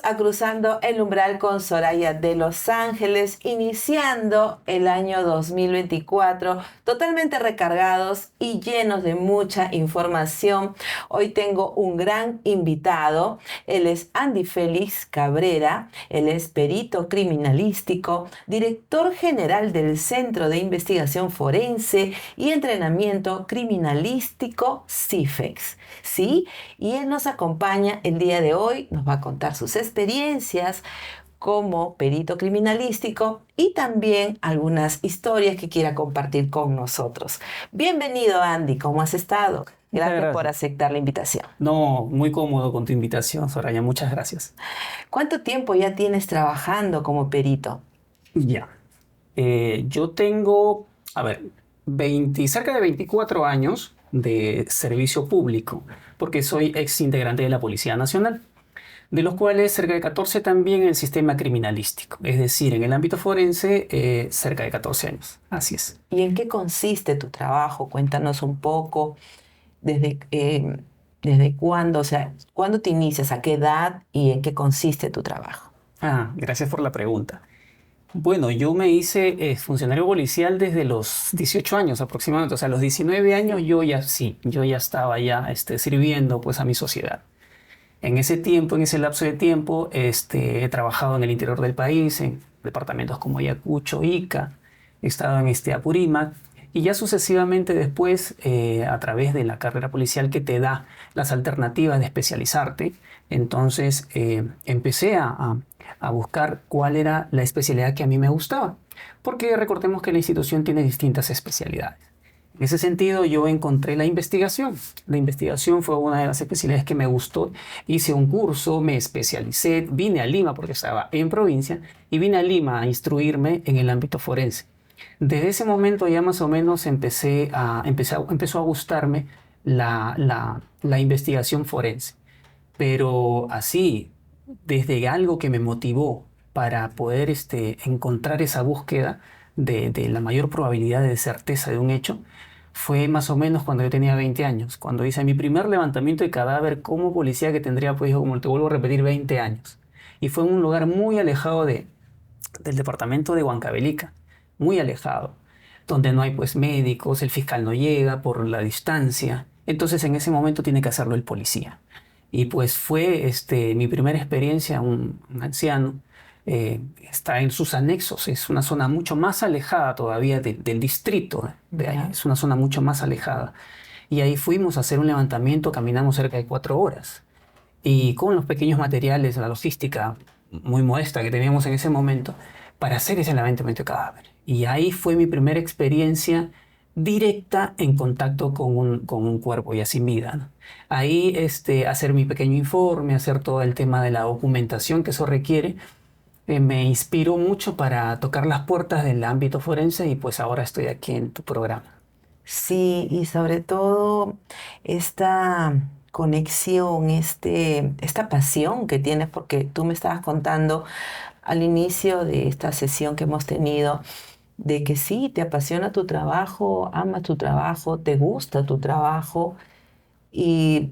a Cruzando el Umbral con Soraya de Los Ángeles, iniciando el año 2024, totalmente recargados y llenos de mucha información. Hoy tengo un gran invitado. Él es Andy Félix Cabrera. Él es perito criminalístico, director general del Centro de Investigación Forense y Entrenamiento Criminalístico CIFEX. Sí, y él nos acompaña el día de hoy, nos va a contar sus experiencias como perito criminalístico y también algunas historias que quiera compartir con nosotros. Bienvenido, Andy, ¿cómo has estado? Muchas Gracias por gracias. aceptar la invitación. No, muy cómodo con tu invitación, Soraya. Muchas gracias. ¿Cuánto tiempo ya tienes trabajando como perito? Ya. Yo tengo, a ver, cerca de 24 años de servicio público, porque soy ex integrante de la Policía Nacional, de los cuales cerca de 14 también en el sistema criminalístico, es decir, en el ámbito forense, cerca de 14 años. Así es. ¿Y en qué consiste tu trabajo? Cuéntanos un poco desde cuándo, o sea, cuándo te inicias, a qué edad y en qué consiste tu trabajo. Gracias por la pregunta. Bueno, yo me hice funcionario policial desde los 18 años aproximadamente. O sea, a los 19 años yo ya estaba sirviendo pues a mi sociedad. En ese tiempo, en ese lapso de tiempo, he trabajado en el interior del país, en departamentos como Ayacucho, Ica, he estado en Apurímac, y ya sucesivamente después, a través de la carrera policial que te da las alternativas de especializarte, entonces empecé a buscar cuál era la especialidad que a mí me gustaba, porque recordemos que la institución tiene distintas especialidades. En ese sentido, yo encontré la investigación. La investigación fue una de las especialidades que me gustó. Hice un curso, me especialicé, vine a Lima porque estaba en provincia y vine a Lima a instruirme en el ámbito forense. Desde ese momento ya más o menos empezó a gustarme la investigación forense. Pero así, desde algo que me motivó para poder encontrar esa búsqueda de la mayor probabilidad de certeza de un hecho, fue más o menos cuando yo tenía 20 años, cuando hice mi primer levantamiento de cadáver como policía, que tendría, pues, como te vuelvo a repetir, 20 años. Y fue en un lugar muy alejado del departamento de Huancavelica, muy alejado, donde no hay pues médicos, el fiscal no llega por la distancia. Entonces en ese momento tiene que hacerlo el policía. Y pues fue mi primera experiencia, un anciano, está en sus anexos, es una zona mucho más alejada todavía del distrito, de ahí, Ya. es una zona mucho más alejada. Y ahí fuimos a hacer un levantamiento, caminamos cerca de 4 horas. Y con los pequeños materiales, la logística muy modesta que teníamos en ese momento, para hacer ese levantamiento de cadáver. Y ahí fue mi primera experiencia directa en contacto con un cuerpo ya sin vida, ¿no? Ahí hacer mi pequeño informe, hacer todo el tema de la documentación que eso requiere, me inspiró mucho para tocar las puertas del ámbito forense y pues ahora estoy aquí en tu programa. Sí, y sobre todo esta conexión, esta pasión que tienes, porque tú me estabas contando al inicio de esta sesión que hemos tenido, de que sí, te apasiona tu trabajo, amas tu trabajo, te gusta tu trabajo y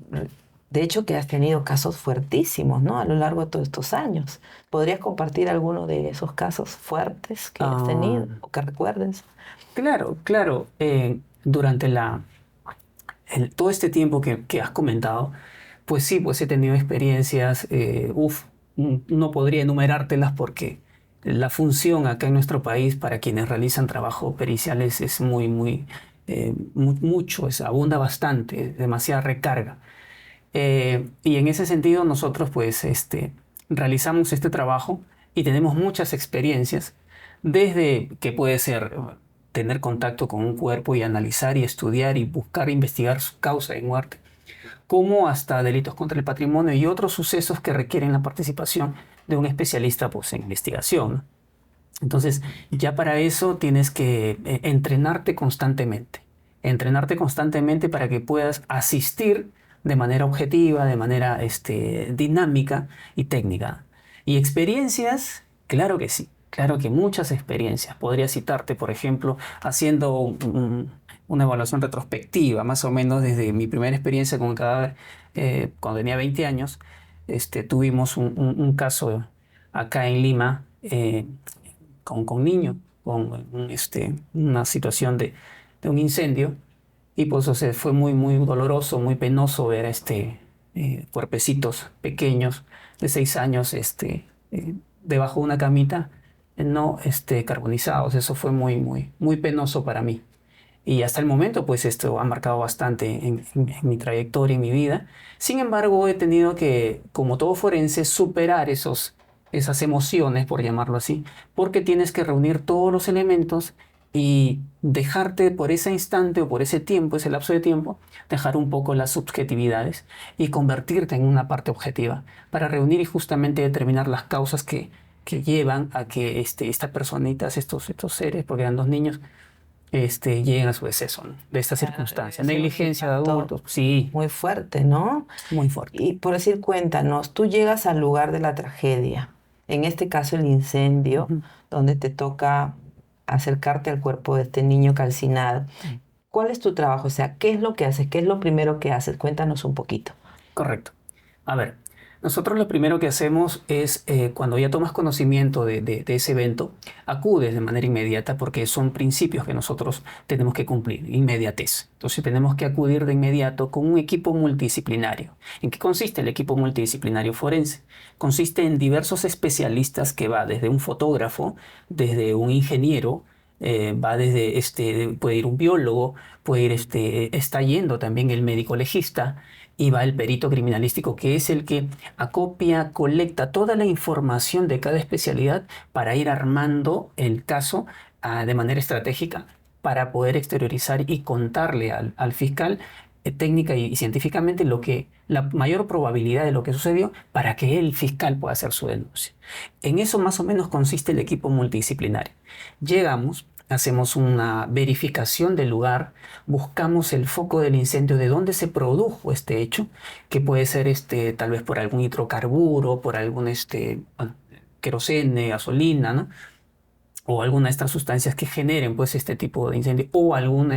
de hecho que has tenido casos fuertísimos, ¿no? A lo largo de todos estos años. ¿Podrías compartir alguno de esos casos fuertes que has Ah, tenido o que recuerdes? claro, claro. Durante todo este tiempo que has comentado, pues sí, pues he tenido experiencias, no podría enumerártelas porque la función acá en nuestro país para quienes realizan trabajo pericial es mucho, abunda bastante, es demasiada recarga. Y en ese sentido nosotros pues realizamos este trabajo y tenemos muchas experiencias, desde que puede ser tener contacto con un cuerpo y analizar y estudiar y buscar investigar su causa de muerte, como hasta delitos contra el patrimonio y otros sucesos que requieren la participación de un especialista pues, en investigación, ¿no? Entonces, ya para eso tienes que entrenarte constantemente para que puedas asistir de manera objetiva, de manera dinámica y técnica. Y experiencias, claro que sí, claro que muchas experiencias. Podría citarte, por ejemplo, haciendo una evaluación retrospectiva, más o menos desde mi primera experiencia con un cadáver cuando tenía 20 años. tuvimos un caso acá en Lima con niños, una situación de un incendio. Y pues, o sea, fue muy, muy doloroso, muy penoso ver cuerpecitos pequeños de 6 años debajo de una camita no carbonizados. Eso fue muy, muy, muy penoso para mí. Y hasta el momento, pues esto ha marcado bastante en mi trayectoria, en mi vida. Sin embargo, he tenido que, como todo forense, superar esas emociones, por llamarlo así, porque tienes que reunir todos los elementos y dejarte por ese instante o por ese tiempo, ese lapso de tiempo, dejar un poco las subjetividades y convertirte en una parte objetiva para reunir y justamente determinar las causas que llevan a que estas personitas, estos seres, porque eran 2 niños, lleguen a su deceso, ¿no? De esta Claro, circunstancia. debe ser un Negligencia de impacto adultos, sí, muy fuerte, ¿no? muy fuerte. Y por decir, cuéntanos, tú llegas al lugar de la tragedia, en este caso el incendio, Ujú. donde te toca acercarte al cuerpo de este niño calcinado. ¿Cuál es tu trabajo? O sea, ¿qué es lo que haces? ¿Qué es lo primero que haces? Cuéntanos un poquito. Correcto. A ver, nosotros lo primero que hacemos es, cuando ya tomas conocimiento de ese evento, acudes de manera inmediata porque son principios que nosotros tenemos que cumplir, inmediatez. Entonces tenemos que acudir de inmediato con un equipo multidisciplinario. ¿En qué consiste el equipo multidisciplinario forense? Consiste en diversos especialistas que va desde un fotógrafo, desde un ingeniero, va desde, puede ir un biólogo, puede ir, está yendo también el médico legista y va el perito criminalístico, que es el que acopia, colecta toda la información de cada especialidad para ir armando el caso de manera estratégica para poder exteriorizar y contarle al fiscal técnica y científicamente la mayor probabilidad de lo que sucedió para que el fiscal pueda hacer su denuncia. En eso más o menos consiste el equipo multidisciplinario. Llegamos, hacemos una verificación del lugar, buscamos el foco del incendio, de dónde se produjo este hecho, que puede ser tal vez por algún hidrocarburo, por algún bueno, querosene, gasolina, ¿no? O alguna de estas sustancias que generen pues este tipo de incendio o algún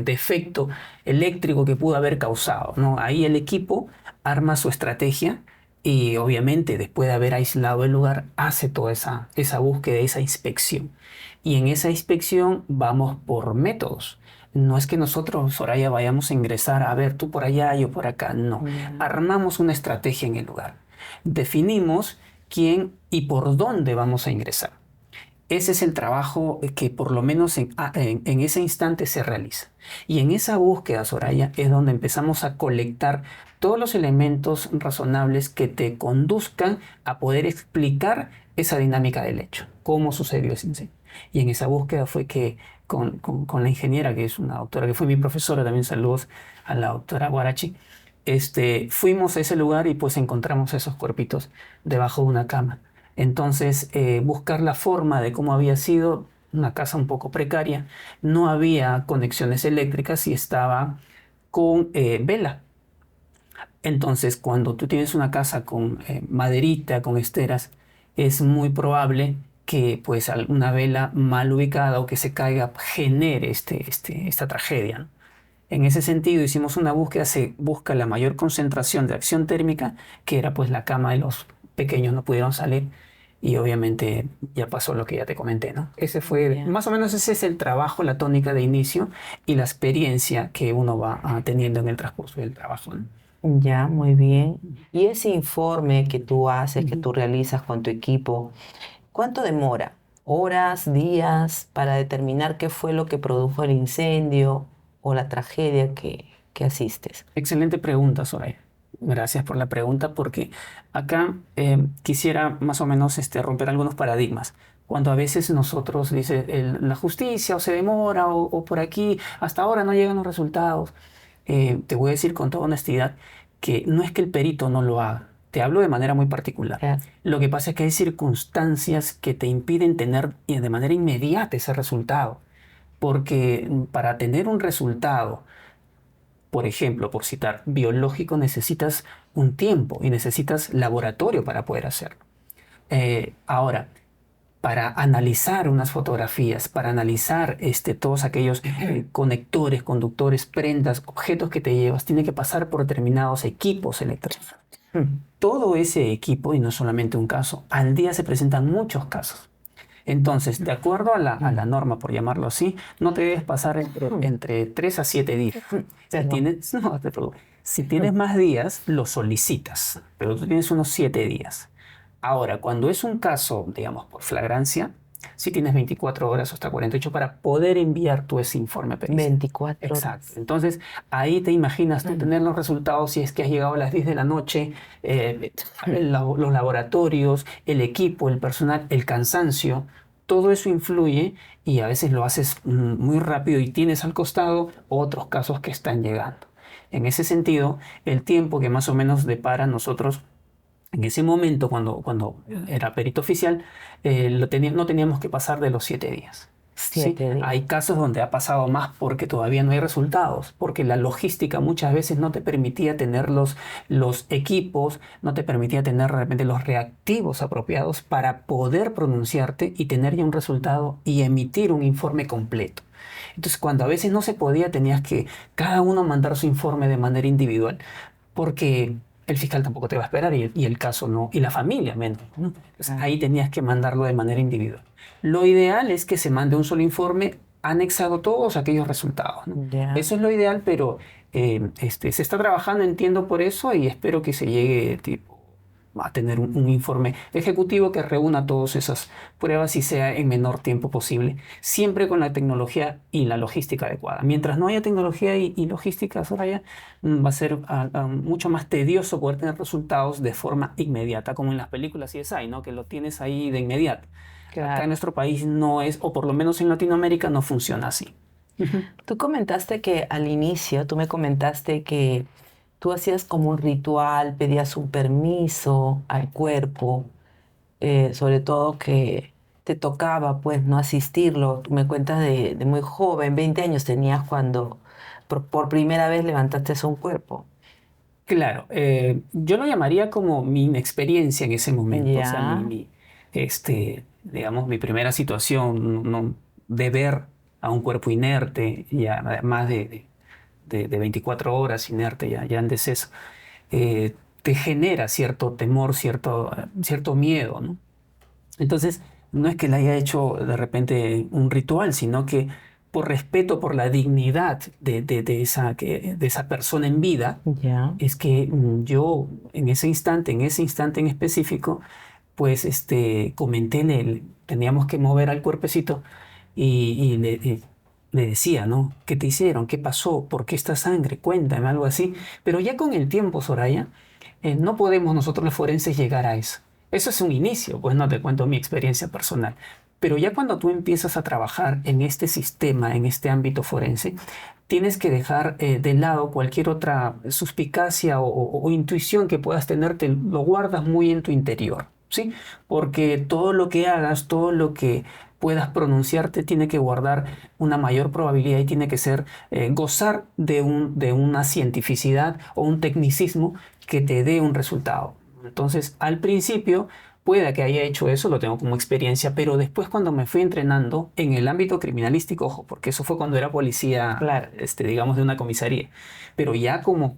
defecto eléctrico que pudo haber causado, ¿no? Ahí el equipo arma su estrategia y obviamente después de haber aislado el lugar hace toda esa búsqueda, esa inspección. Y en esa inspección vamos por métodos. No es que nosotros, Soraya, vayamos a ingresar a ver tú por allá, yo por acá, no. Ya. Armamos una estrategia en el lugar. Definimos quién y por dónde vamos a ingresar. Ese es el trabajo que por lo menos en ese instante se realiza. Y en esa búsqueda, Soraya, es donde empezamos a colectar todos los elementos razonables que te conduzcan a poder explicar esa dinámica del hecho, cómo sucedió ese incendio. Y en esa búsqueda fue que con la ingeniera, que es una doctora, que fue mi profesora, también saludos a la doctora Guarachi, fuimos a ese lugar y pues encontramos esos cuerpitos debajo de una cama. Entonces, buscar la forma de cómo había sido una casa un poco precaria, no había conexiones eléctricas y estaba con vela. Entonces, cuando tú tienes una casa con maderita, con esteras, es muy probable que pues alguna vela mal ubicada o que se caiga genere esta tragedia, ¿no? En ese sentido, hicimos una búsqueda, se busca la mayor concentración de acción térmica, que era pues la cama de los pequeños, no pudieron salir y obviamente ya pasó lo que ya te comenté, ¿no? Ese fue, Ya. más o menos ese es el trabajo, la tónica de inicio y la experiencia que uno va teniendo en el transcurso del trabajo, ¿no? Ya, muy bien. Y ese informe que tú haces, que Ujú. tú realizas con tu equipo, ¿cuánto demora? ¿Horas, días para determinar qué fue lo que produjo el incendio o la tragedia que asistes? Excelente pregunta, Soraya. Gracias por la pregunta porque acá quisiera más o menos romper algunos paradigmas. Cuando a veces nosotros dice la justicia o se demora o por aquí, hasta ahora no llegan los resultados. Te voy a decir con toda honestidad que no es que el perito no lo haga. Te hablo de manera muy particular. Ya. Lo que pasa es que hay circunstancias que te impiden tener de manera inmediata ese resultado. Porque para tener un resultado, por ejemplo, por citar, biológico, necesitas un tiempo y necesitas laboratorio para poder hacerlo. Ahora, para analizar unas fotografías, para analizar todos aquellos conectores, conductores, prendas, objetos que te llevas, tiene que pasar por determinados equipos electrónicos. Todo ese equipo, y no solamente un caso, al día se presentan muchos casos. Entonces, de acuerdo a la norma, por llamarlo así, no te debes pasar entre 3 a 7 días. Si Perdón. tienes, no, te preocupes. Si tienes más días, lo solicitas, pero tú tienes unos 7 días. Ahora, cuando es un caso, digamos, por flagrancia, sí tienes 24 horas o hasta 48 para poder enviar tú ese informe pericial. 24 Exacto. horas. Entonces, ahí te imaginas tú tener los resultados si es que has llegado a las 10 de la noche, eh, los laboratorios, el equipo, el personal, el cansancio, todo eso influye y a veces lo haces muy rápido y tienes al costado otros casos que están llegando. En ese sentido, el tiempo que más o menos depara nosotros en ese momento, cuando era perito oficial, no teníamos que pasar de los 7 días. ¿Sí? 7 días. Hay casos donde ha pasado más porque todavía no hay resultados, porque la logística muchas veces no te permitía tener los equipos, no te permitía tener de repente los reactivos apropiados para poder pronunciarte y tener ya un resultado y emitir un informe completo. Entonces, cuando a veces no se podía, tenías que cada uno mandar su informe de manera individual, porque el fiscal tampoco te va a esperar y el caso no, y la familia menos, ¿no? Entonces, ahí tenías que mandarlo de manera individual. Lo ideal es que se mande un solo informe anexado todos aquellos resultados, ¿no? Ya. Eso es lo ideal, pero se está trabajando, entiendo por eso, y espero que se llegue tipo, a tener un informe ejecutivo que reúna todas esas pruebas y sea en menor tiempo posible, siempre con la tecnología y la logística adecuada. Mientras no haya tecnología y logística, Soraya, va a ser mucho más tedioso poder tener resultados de forma inmediata, como en las películas CSI, ¿no? Que lo tienes ahí de inmediato. Acá en Claro. nuestro país no es, o por lo menos en Latinoamérica, no funciona así. Tú comentaste que al inicio, tú me comentaste que tú hacías como un ritual, pedías un permiso al cuerpo, sobre todo que te tocaba, pues, no asistirlo. Tú me cuentas de muy joven, 20 años tenías cuando por primera vez levantaste un cuerpo. Claro, yo lo llamaría como mi inexperiencia en ese momento, o sea, Ya, digamos, mi primera situación, ¿no? De ver a un cuerpo inerte, ya más de 24 horas inerte, ya en deceso, te genera cierto temor, cierto miedo, ¿no? Entonces, no es que le haya hecho de repente un ritual, sino que por respeto por la dignidad de esa persona en vida, ya. es que yo en ese instante en específico, pues comenté, teníamos que mover al cuerpecito y le decía, ¿no? ¿Qué te hicieron? ¿Qué pasó? ¿Por qué esta sangre? Cuéntame, algo así. Pero ya con el tiempo, Soraya, no podemos nosotros los forenses llegar a eso. Eso es un inicio, pues no te cuento mi experiencia personal. Pero ya cuando tú empiezas a trabajar en este sistema, en este ámbito forense, tienes que dejar de lado cualquier otra suspicacia o intuición que puedas tener, lo guardas muy en tu interior, ¿sí? Porque todo lo que hagas, todo lo que puedas pronunciarte, tiene que guardar una mayor probabilidad y tiene que ser gozar de una cientificidad o un tecnicismo que te dé un resultado. Entonces, al principio, pueda que haya hecho eso, lo tengo como experiencia, pero después cuando me fui entrenando en el ámbito criminalístico, ojo, porque eso fue cuando era policía, Claro. digamos, de una comisaría, pero ya como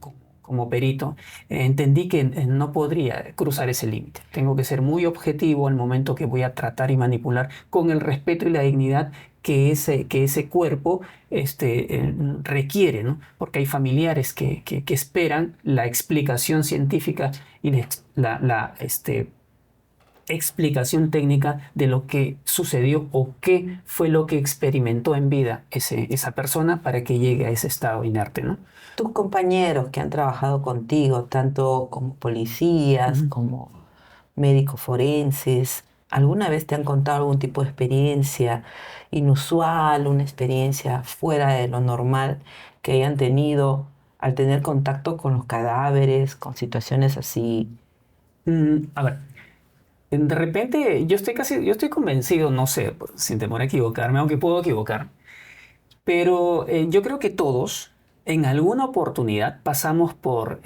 perito, entendí que no podría cruzar ese límite. Tengo que ser muy objetivo al momento que voy a tratar y manipular con el respeto y la dignidad que ese cuerpo requiere, ¿no? Porque hay familiares que esperan la explicación científica y la explicación técnica de lo que sucedió o qué fue lo que experimentó en vida esa persona para que llegue a ese estado inerte, ¿no? Tus compañeros que han trabajado contigo, tanto como policías, Ujú. como médicos forenses, ¿alguna vez te han contado algún tipo de experiencia inusual, una experiencia fuera de lo normal que hayan tenido al tener contacto con los cadáveres, con situaciones así? A ver, de repente yo estoy convencido, no sé, pues, sin temor a equivocarme, aunque puedo equivocar, pero yo creo que todos en alguna oportunidad pasamos por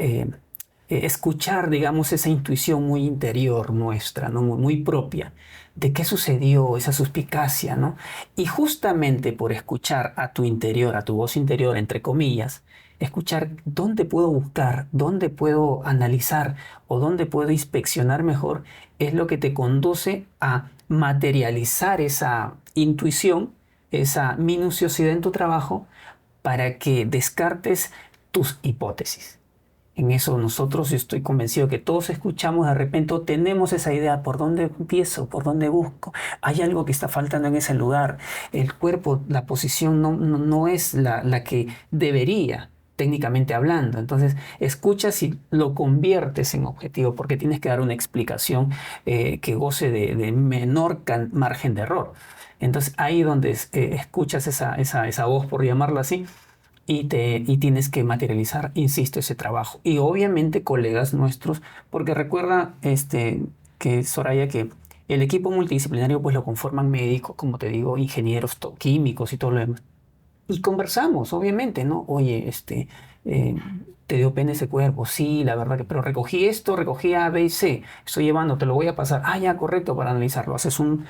escuchar, digamos, esa intuición muy interior nuestra, ¿no? Muy propia, de qué sucedió, esa suspicacia, ¿no? Y justamente por escuchar a tu interior, a tu voz interior, entre comillas, escuchar dónde puedo buscar, dónde puedo analizar o dónde puedo inspeccionar mejor, es lo que te conduce a materializar esa intuición, esa minuciosidad en tu trabajo para que descartes tus hipótesis. En eso nosotros, yo estoy convencido que todos escuchamos de repente o tenemos esa idea, ¿por dónde empiezo? ¿Por dónde busco? Hay algo que está faltando en ese lugar. El cuerpo, la posición no es la que debería, técnicamente hablando. Entonces, escuchas y lo conviertes en objetivo porque tienes que dar una explicación que goce de menor margen de error. Entonces, ahí donde escuchas esa voz, por llamarlo así, y tienes que materializar, insisto, ese trabajo. Y obviamente colegas nuestros, porque recuerda que Soraya, que el equipo multidisciplinario pues lo conforman médicos, como te digo, ingenieros químicos y todo lo demás. Y conversamos, obviamente, ¿no? Oye, eh, ¿te dio pena ese cuerpo? Sí, la verdad que, pero recogí esto, recogí A, B y C, estoy llevando, te lo voy a pasar. Ah, ya, correcto, para analizarlo. Haces un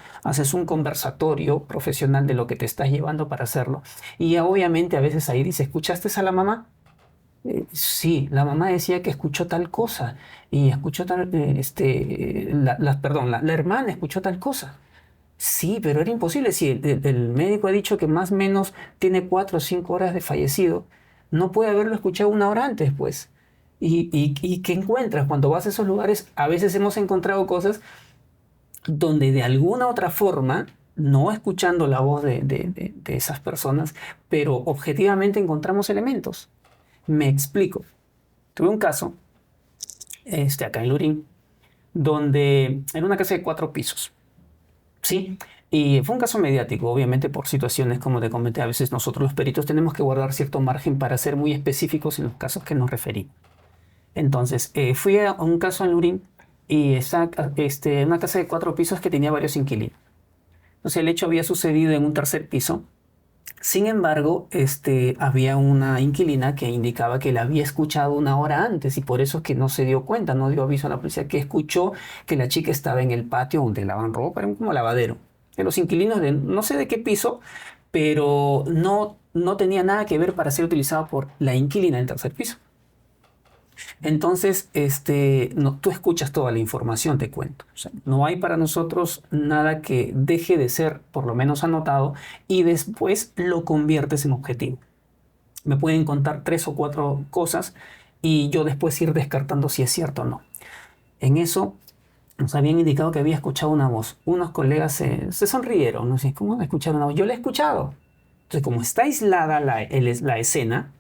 conversatorio profesional de lo que te estás llevando para hacerlo. Y ya, obviamente a veces ahí dice, ¿escuchaste a la mamá? Sí, la mamá decía que escuchó tal cosa y escuchó tal, perdón, la hermana escuchó tal cosa. Sí, pero era imposible. Si el médico ha dicho que más o menos tiene 4 o 5 horas de fallecido, no puede haberlo escuchado 1 hora antes, pues. ¿Y qué encuentras? Cuando vas a esos lugares, a veces hemos encontrado cosas donde de alguna otra forma, no escuchando la voz de esas personas, pero objetivamente encontramos elementos. Me explico. Tuve un caso, acá en Lurín, donde era una casa de 4 pisos. Sí, y fue un caso mediático, obviamente por situaciones, como te comenté, a veces nosotros los peritos tenemos que guardar cierto margen para ser muy específicos en los casos que nos referimos. Entonces, fui a un caso en Lurín y una casa de 4 pisos que tenía varios inquilinos. Entonces, el hecho había sucedido en un tercer piso. Sin embargo, había una inquilina que indicaba que la había escuchado 1 hora antes y por eso es que no se dio cuenta, no dio aviso a la policía, que escuchó que la chica estaba en el patio donde lavan ropa, era como lavadero. De los inquilinos de no sé de qué piso, pero no tenía nada que ver para ser utilizado por la inquilina del tercer piso. Entonces, no, tú escuchas toda la información, te cuento. O sea, no hay para nosotros nada que deje de ser, por lo menos anotado, y después lo conviertes en objetivo. Me pueden contar 3 o 4 cosas y yo después ir descartando si es cierto o no. En eso nos habían indicado que había escuchado una voz. Unos colegas se sonrieron, no sé, ¿cómo escucharon una voz? Yo la he escuchado. Entonces, como está aislada la escena,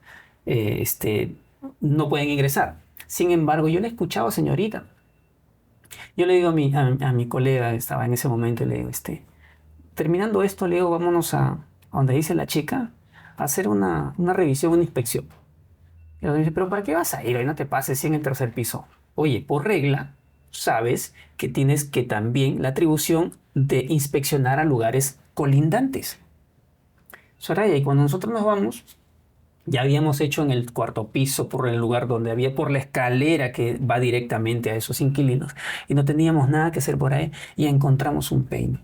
no pueden ingresar. Sin embargo, yo le he escuchado, señorita. Yo le digo a mi colega, estaba en ese momento, le digo, terminando esto, le digo, vámonos a donde dice la chica, a hacer una revisión, una inspección. Y él dice, pero ¿para qué vas a ir? Hoy no te pases si en el tercer piso. Oye, por regla, sabes que tienes que también la atribución de inspeccionar a lugares colindantes. Soraya, y cuando nosotros nos vamos, ya habíamos hecho en el cuarto piso, por el lugar donde había, por la escalera que va directamente a esos inquilinos, y no teníamos nada que hacer por ahí, y encontramos un peine.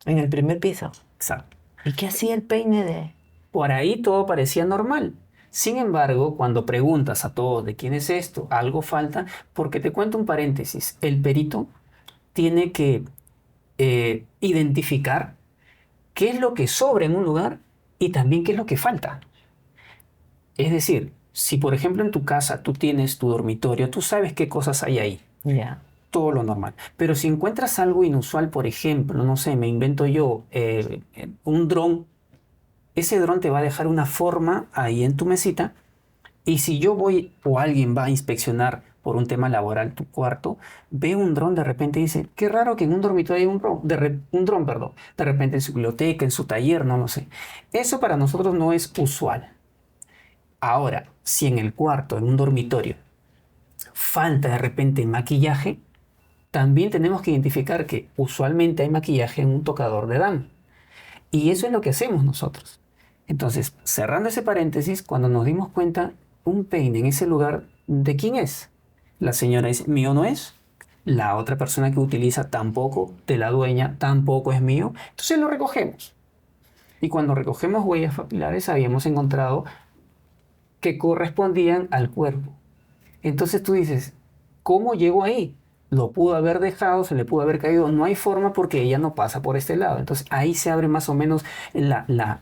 En el primer piso. Exacto. ¿Y qué hacía el peine de...? Por ahí todo parecía normal. Sin embargo, cuando preguntas a todos de quién es esto, algo falta, porque te cuento un paréntesis, el perito tiene que identificar qué es lo que sobra en un lugar y también qué es lo que falta. Es decir, si por ejemplo en tu casa tú tienes tu dormitorio, tú sabes qué cosas hay ahí. Ya. Todo lo normal. Pero si encuentras algo inusual, por ejemplo, no sé, me invento yo, un dron, ese dron te va a dejar una forma ahí en tu mesita. Y si yo voy o alguien va a inspeccionar por un tema laboral tu cuarto, ve un dron de repente y dice, qué raro que en un dormitorio hay un dron, perdón, de repente en su biblioteca, en su taller, no lo sé. Eso para nosotros no es usual. Ahora, si en el cuarto, en un dormitorio, falta de repente maquillaje, también tenemos que identificar que usualmente hay maquillaje en un tocador de dama. Y eso es lo que hacemos nosotros. Entonces, cerrando ese paréntesis, cuando nos dimos cuenta, un peine en ese lugar, ¿de quién es? La señora dice, mío no es. La otra persona que utiliza tampoco, de la dueña, tampoco es mío. Entonces lo recogemos. Y cuando recogemos huellas papilares, habíamos encontrado que correspondían al cuerpo. Entonces tú dices, ¿cómo llegó ahí? Lo pudo haber dejado, se le pudo haber caído. No hay forma porque ella no pasa por este lado. Entonces ahí se abre más o menos la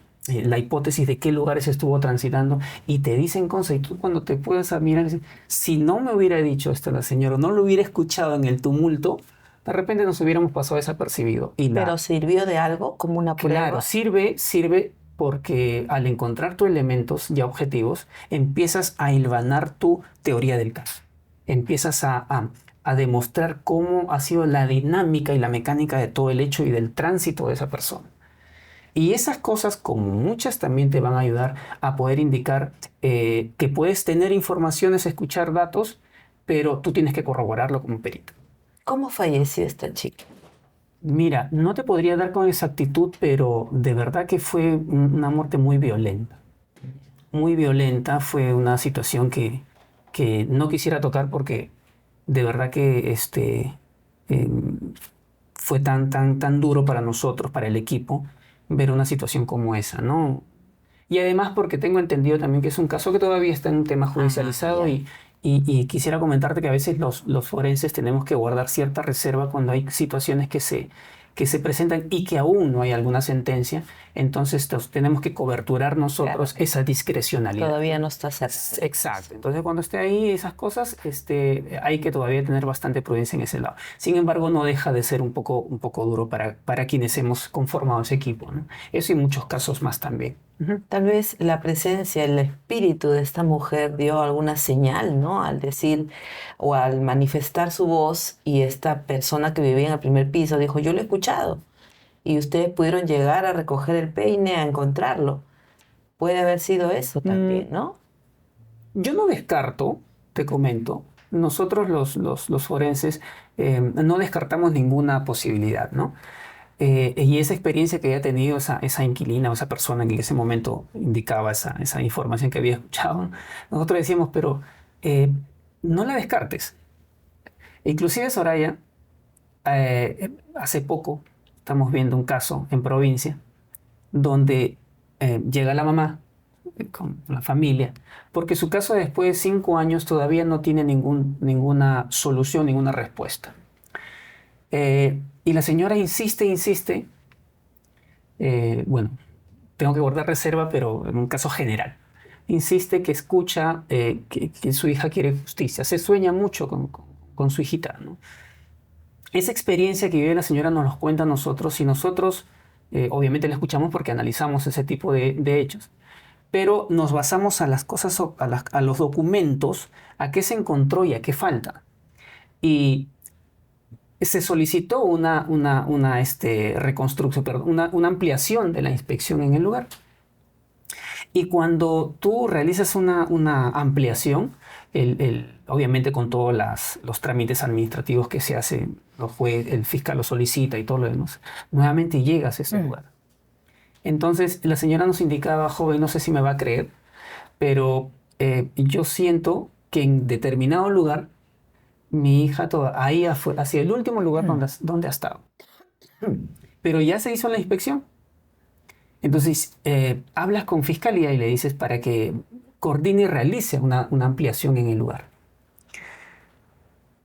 hipótesis de qué lugares estuvo transitando y te dicen cosas. Y tú cuando te puedes mirar, si no me hubiera dicho esto la señora, no lo hubiera escuchado en el tumulto, de repente nos hubiéramos pasado desapercibido. ¿Pero sirvió de algo como una prueba? Claro, sirve porque al encontrar tus elementos ya objetivos, empiezas a hilvanar tu teoría del caso. Empiezas a demostrar cómo ha sido la dinámica y la mecánica de todo el hecho y del tránsito de esa persona. Y esas cosas, como muchas, también te van a ayudar a poder indicar que puedes tener informaciones, escuchar datos, pero tú tienes que corroborarlo como perito. ¿Cómo falleció esta chica? Mira, no te podría dar con exactitud, pero de verdad que fue una muerte muy violenta. Muy violenta, fue una situación que no quisiera tocar porque de verdad que fue tan duro para nosotros, para el equipo, ver una situación como esa, ¿no? Y además porque tengo entendido también que es un caso que todavía está en un tema judicializado y quisiera comentarte que a veces los forenses tenemos que guardar cierta reserva cuando hay situaciones que se presentan y que aún no hay alguna sentencia. Entonces tenemos que coberturar nosotros esa discrecionalidad. Todavía no está cerrado. Exacto. Entonces cuando esté ahí esas cosas, hay que todavía tener bastante prudencia en ese lado. Sin embargo, no deja de ser un poco duro para quienes hemos conformado ese equipo, ¿no? Eso y muchos casos más también. Tal vez la presencia, el espíritu de esta mujer dio alguna señal, ¿no? Al decir o al manifestar su voz y esta persona que vivía en el primer piso dijo, yo lo he escuchado. Y ustedes pudieron llegar a recoger el peine, a encontrarlo. Puede haber sido eso también, ¿no? Yo no descarto, te comento, nosotros los forenses no descartamos ninguna posibilidad, ¿no? Y esa experiencia que había tenido esa inquilina o esa persona que en ese momento indicaba esa información que había escuchado, nosotros decíamos, pero no la descartes. Inclusive Soraya, hace poco estamos viendo un caso en provincia donde llega la mamá con la familia, porque su caso después de 5 años todavía no tiene ninguna solución, ninguna respuesta. Y la señora insiste, bueno, tengo que guardar reserva, pero en un caso general, insiste que escucha que su hija quiere justicia, se sueña mucho con su hijita, ¿no? Esa experiencia que vive la señora nos los cuenta a nosotros y nosotros obviamente la escuchamos porque analizamos ese tipo de hechos, pero nos basamos a las cosas, a los documentos, a qué se encontró y a qué falta. Y se solicitó una reconstrucción, perdón, una ampliación de la inspección en el lugar. Y cuando tú realizas una ampliación, obviamente con todos los trámites administrativos que se hacen, el fiscal lo solicita y todo lo demás, nuevamente llegas a ese lugar. Entonces la señora nos indicaba, joven, no sé si me va a creer, pero yo siento que en determinado lugar mi hija ahí hacia el último lugar donde ha estado. Pero ya se hizo la inspección. Entonces, hablas con fiscalía y le dices para que coordine y realice una ampliación en el lugar.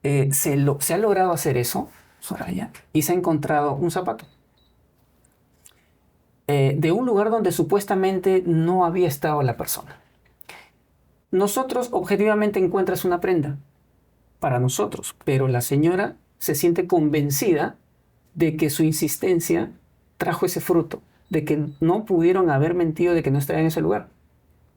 Se ha logrado hacer eso, Soraya, y se ha encontrado un zapato. De un lugar donde supuestamente no había estado la persona. Nosotros, objetivamente, encuentras una prenda para nosotros, pero la señora se siente convencida de que su insistencia trajo ese fruto, de que no pudieron haber mentido de que no estaba en ese lugar.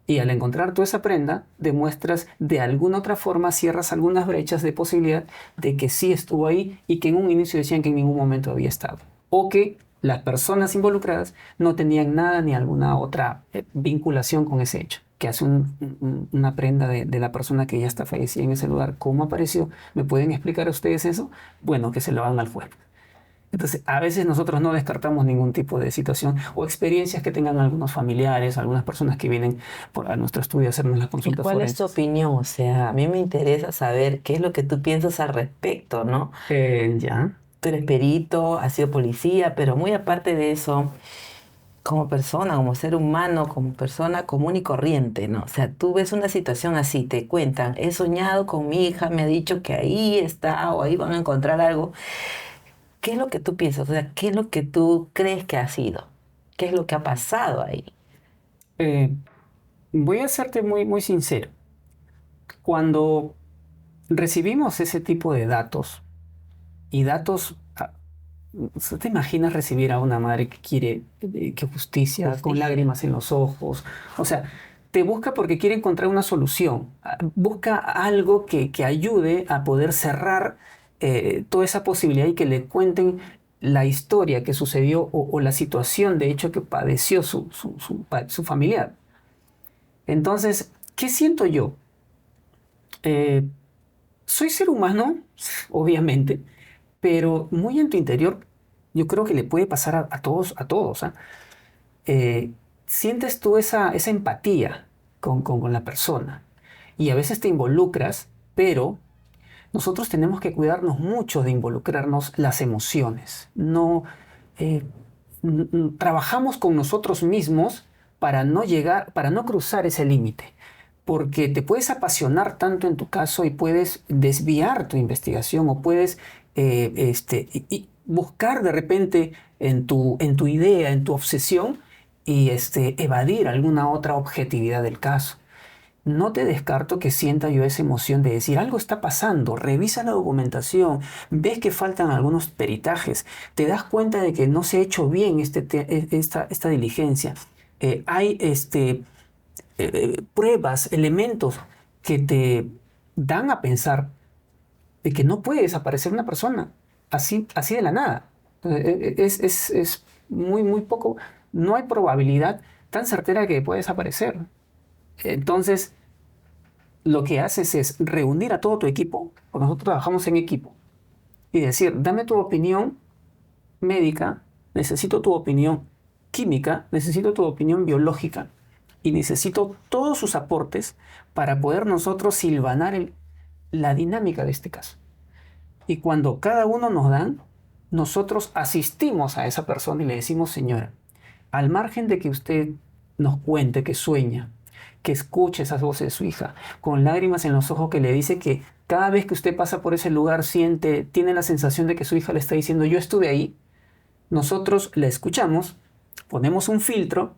Y al encontrar toda esa prenda, demuestras de alguna otra forma, cierras algunas brechas de posibilidad de que sí estuvo ahí y que en un inicio decían que en ningún momento había estado. O que las personas involucradas no tenían nada ni alguna otra vinculación con ese hecho. Que hace una prenda de la persona que ya está fallecida en ese lugar. ¿Cómo apareció? ¿Me pueden explicar a ustedes eso? Bueno, que se lo hagan al juez. Entonces, a veces nosotros no descartamos ningún tipo de situación o experiencias que tengan algunos familiares, algunas personas que vienen a nuestro estudio a hacernos las consultas forenses. ¿Cuál es tu opinión? O sea, a mí me interesa saber qué es lo que tú piensas al respecto, ¿no? Ya. Tú eres perito, has sido policía, pero muy aparte de eso, como persona, como ser humano, como persona común y corriente, ¿no? O sea, tú ves una situación así, te cuentan, he soñado con mi hija, me ha dicho que ahí está o ahí van a encontrar algo. ¿Qué es lo que tú piensas? O sea, ¿qué es lo que tú crees que ha sido? ¿Qué es lo que ha pasado ahí? Eh, Voy a serte muy, muy sincero. Cuando recibimos ese tipo de datos y datos, ¿tú te imaginas recibir a una madre que quiere que justicia, con Justicia. lágrimas en los ojos? O sea, te busca porque quiere encontrar una solución. Busca algo que ayude a poder cerrar toda esa posibilidad y que le cuenten la historia que sucedió o la situación de hecho que padeció su familiar. Entonces, ¿qué siento yo? Eh, Soy ser humano, obviamente, pero muy en tu interior, yo creo que le puede pasar a todos, ¿ah? Eh, Sientes tú esa empatía con la persona y a veces te involucras, pero nosotros tenemos que cuidarnos mucho de involucrarnos las emociones. No eh, trabajamos con nosotros mismos para no llegar, para no cruzar ese límite, porque te puedes apasionar tanto en tu caso y puedes desviar tu investigación o puedes y buscar de repente en tu idea, en tu obsesión y evadir alguna otra objetividad del caso. No te descarto que sienta yo esa emoción de decir algo está pasando, revisa la documentación, ves que faltan algunos peritajes, te das cuenta de que no se ha hecho bien esta diligencia. Hay pruebas, elementos que te dan a pensar de que no puede desaparecer una persona así, así de la nada. Es muy, muy poco, no hay probabilidad tan certera de que pueda desaparecer. Entonces, lo que haces es reunir a todo tu equipo, porque nosotros trabajamos en equipo, y decir, dame tu opinión médica, necesito tu opinión química, necesito tu opinión biológica, y necesito todos sus aportes para poder nosotros silvanar la dinámica de este caso. Y cuando cada uno nos dan, nosotros asistimos a esa persona y le decimos, señora, al margen de que usted nos cuente que sueña, que escuche esas voces de su hija, con lágrimas en los ojos que le dice que cada vez que usted pasa por ese lugar siente, tiene la sensación de que su hija le está diciendo, yo estuve ahí, nosotros la escuchamos, ponemos un filtro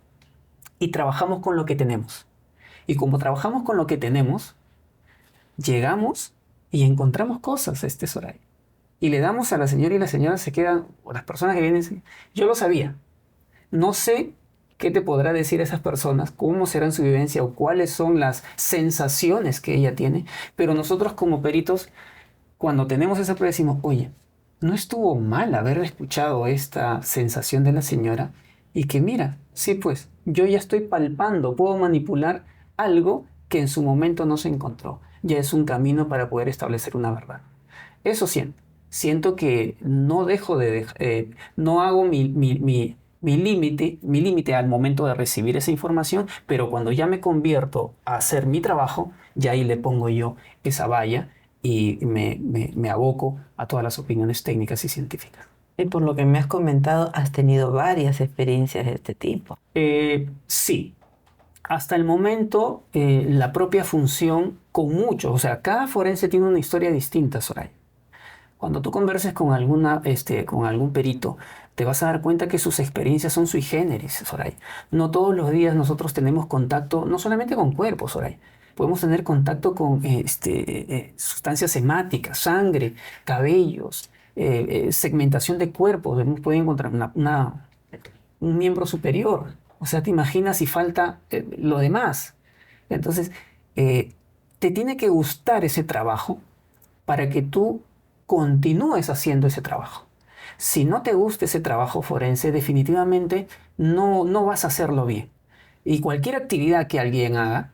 y trabajamos con lo que tenemos. Y como trabajamos con lo que tenemos, llegamos y encontramos cosas, Soraya. Y le damos a la señora y la señora se quedan, o las personas que vienen, yo lo sabía. No sé qué te podrá decir esas personas, cómo será su vivencia o cuáles son las sensaciones que ella tiene, pero nosotros como peritos, cuando tenemos esa prueba decimos, oye, no estuvo mal haber escuchado esta sensación de la señora y que mira, sí pues, yo ya estoy palpando, puedo manipular algo que en su momento no se encontró. Ya es un camino para poder establecer una verdad. Eso siento. Siento que no dejo no hago mi límite al momento de recibir esa información, pero cuando ya me convierto a hacer mi trabajo, ya ahí le pongo yo esa valla y me aboco a todas las opiniones técnicas y científicas. Y por lo que me has comentado, has tenido varias experiencias de este tipo. Sí, hasta el momento la propia función con muchos, o sea, cada forense tiene una historia distinta, Soraya. Cuando tú converses con con algún perito, te vas a dar cuenta que sus experiencias son sui generis, Soraya. No todos los días nosotros tenemos contacto, no solamente con cuerpos, Soraya. Podemos tener contacto con sustancias hemáticas, sangre, cabellos, segmentación de cuerpos. Pueden encontrar un miembro superior. O sea, te imaginas si falta lo demás. Entonces, eh, te tiene que gustar ese trabajo para que tú continúes haciendo ese trabajo. Si no te gusta ese trabajo forense, definitivamente no vas a hacerlo bien. Y cualquier actividad que alguien haga,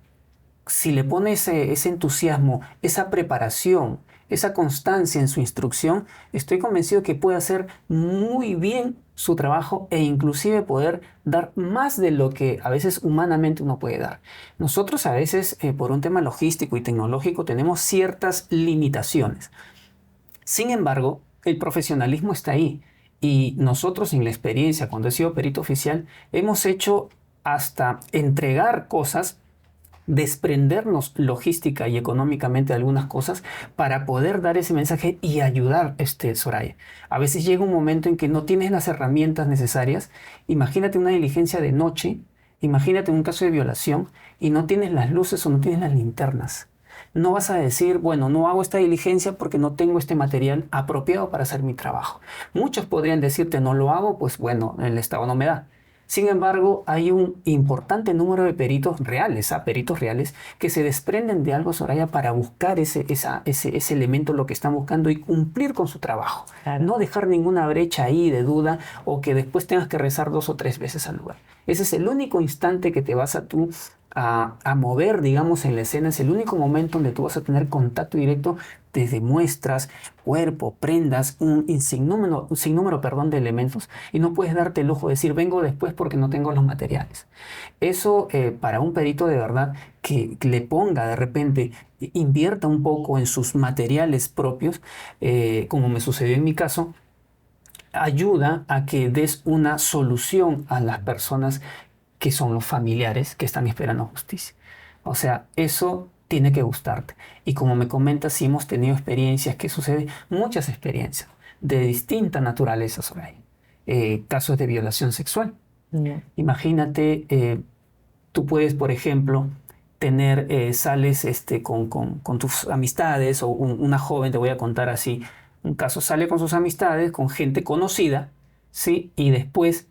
si le pone ese entusiasmo, esa preparación, esa constancia en su instrucción, estoy convencido que puede hacer muy bien su trabajo e inclusive poder dar más de lo que a veces humanamente uno puede dar. Nosotros a veces, por un tema logístico y tecnológico, tenemos ciertas limitaciones. Sin embargo, el profesionalismo está ahí Y nosotros en la experiencia, cuando he sido perito oficial, hemos hecho hasta entregar cosas, desprendernos logística y económicamente de algunas cosas para poder dar ese mensaje y ayudar, Soraya. A veces llega un momento en que no tienes las herramientas necesarias. Imagínate una diligencia de noche, imagínate un caso de violación y no tienes las luces o no tienes las linternas. No vas a decir, bueno, no hago esta diligencia porque no tengo este material apropiado para hacer mi trabajo. Muchos podrían decirte, no lo hago, pues bueno, el Estado no me da. Sin embargo, hay un importante número de peritos reales, peritos reales, que se desprenden de algo, Soraya, para buscar ese elemento, lo que están buscando y cumplir con su trabajo. Claro. No dejar ninguna brecha ahí de duda o que después tengas que rezar 2 o 3 veces al lugar. Ese es el único instante que te vas a mover, digamos, en la escena. Es el único momento donde tú vas a tener contacto directo desde muestras, cuerpo, prendas, un sinnúmero, perdón, de elementos, y no puedes darte el lujo de decir vengo después porque no tengo los materiales. Eso para un perito de verdad que le ponga de repente, invierta un poco en sus materiales propios, como me sucedió en mi caso, ayuda a que des una solución a las personas que son los familiares que están esperando justicia. O sea, eso tiene que gustarte. Y como me comentas, si hemos tenido experiencias, que sucede, muchas experiencias de distinta naturaleza sobre ahí. Casos de violación sexual. Imagínate, tú puedes, por ejemplo, sales con tus amistades o una joven, te voy a contar así, un caso, sale con sus amistades, con gente conocida, ¿sí? Y después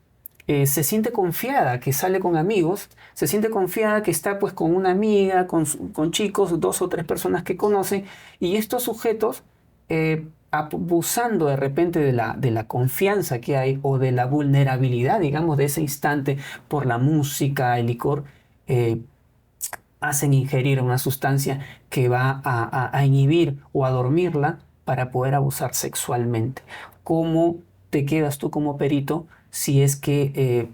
se siente confiada que sale con amigos, se siente confiada que está pues con una amiga, con chicos, 2 o 3 personas que conoce, y estos sujetos, abusando de repente de la confianza que hay o de la vulnerabilidad, digamos, de ese instante por la música, el licor, hacen ingerir una sustancia que va a inhibir o a dormirla para poder abusar sexualmente. ¿Cómo te quedas tú como perito si es que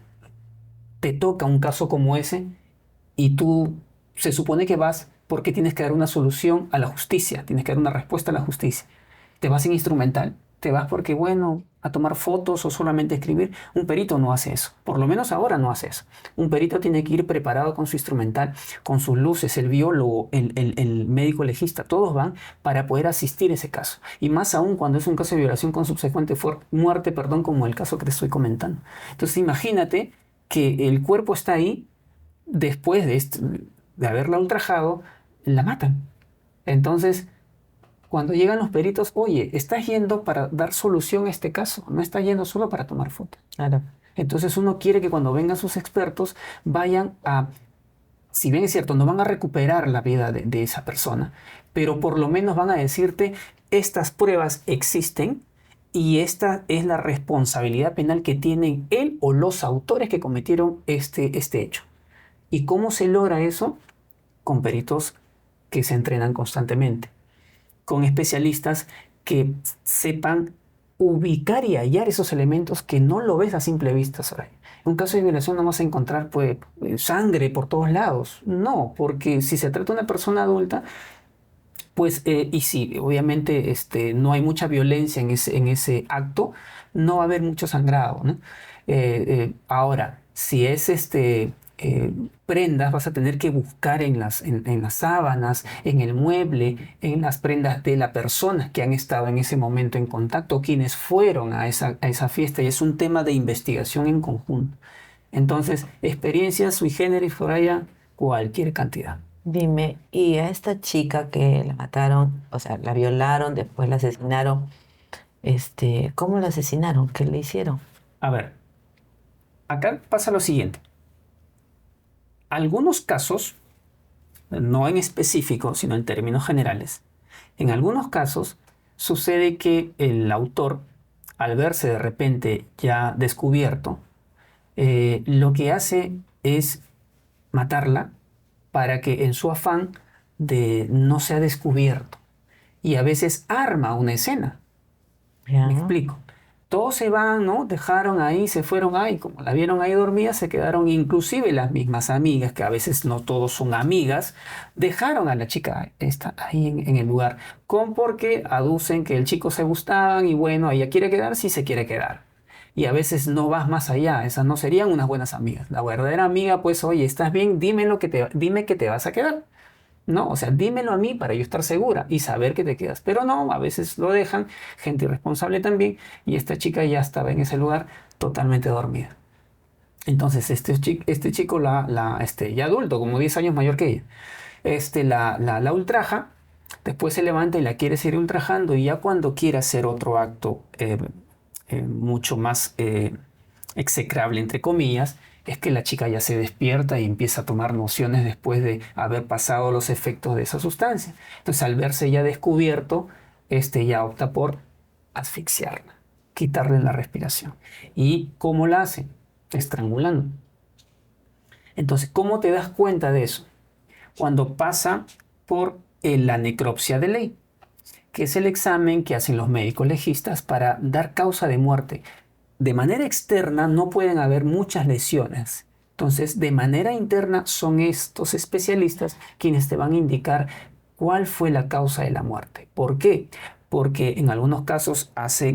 te toca un caso como ese y tú se supone que vas porque tienes que dar una solución a la justicia, tienes que dar una respuesta a la justicia? Te vas en instrumental, te vas porque, bueno, a tomar fotos o solamente escribir. Un perito no hace eso, por lo menos ahora no hace eso. Un perito tiene que ir preparado con su instrumental, con sus luces, el biólogo, el médico legista, todos van para poder asistir a ese caso. Y más aún cuando es un caso de violación con subsecuente muerte, perdón, como el caso que te estoy comentando. Entonces imagínate que el cuerpo está ahí, después de haberla ultrajado, la matan. Entonces, cuando llegan los peritos, oye, estás yendo para dar solución a este caso, no estás yendo solo para tomar fotos. Claro. Entonces uno quiere que cuando vengan sus expertos vayan si bien es cierto, no van a recuperar la vida de esa persona, pero por lo menos van a decirte, estas pruebas existen y esta es la responsabilidad penal que tienen él o los autores que cometieron este hecho. ¿Y cómo se logra eso? Con peritos que se entrenan constantemente, con especialistas que sepan ubicar y hallar esos elementos que no lo ves a simple vista, Soraya. En un caso de violación no vas a encontrar pues, sangre por todos lados. No, porque si se trata de una persona adulta, pues, y si obviamente no hay mucha violencia en ese acto, no va a haber mucho sangrado, ¿no? Ahora, si es prendas, vas a tener que buscar en las sábanas, en el mueble, en las prendas de la persona que han estado en ese momento en contacto, quienes fueron a esa fiesta, y es un tema de investigación en conjunto. Entonces, experiencias sui generis, Soraya, cualquier cantidad. Dime, y a esta chica que la mataron, o sea, la violaron, después la asesinaron, ¿cómo la asesinaron? ¿Qué le hicieron? A ver, acá pasa lo siguiente. Algunos casos, no en específico, sino en términos generales, en algunos casos sucede que el autor, al verse de repente ya descubierto, lo que hace es matarla para que en su afán de no sea descubierto. Y a veces arma una escena. Ya. Me explico. Todos se van, ¿no? Dejaron ahí, se fueron ahí. Como la vieron ahí dormida, se quedaron inclusive las mismas amigas, que a veces no todos son amigas, dejaron a la chica ahí en el lugar. Porque aducen que el chico se gustaban y bueno, ella quiere quedar si se quiere quedar. y a veces no vas más allá. Esas no serían unas buenas amigas. La verdadera amiga, pues, oye, ¿estás bien? Dime que te vas a quedar. No, o sea, dímelo a mí para yo estar segura y saber que te quedas. Pero no, a veces lo dejan, gente irresponsable también, y esta chica ya estaba en ese lugar totalmente dormida. Entonces, este chico, ya adulto, como 10 años mayor que ella, la ultraja, después se levanta y la quiere seguir ultrajando, y ya cuando quiere hacer otro acto mucho más execrable, entre comillas, es que la chica ya se despierta y empieza a tomar nociones después de haber pasado los efectos de esa sustancia. Entonces, al verse ya descubierto, ya opta por asfixiarla, quitarle la respiración. ¿Y cómo la hace? Estrangulando. Entonces, ¿cómo te das cuenta de eso? Cuando pasa por la necropsia de ley, que es el examen que hacen los médicos legistas para dar causa de muerte. De manera externa no pueden haber muchas lesiones. Entonces, de manera interna son estos especialistas quienes te van a indicar cuál fue la causa de la muerte. ¿Por qué? Porque en algunos casos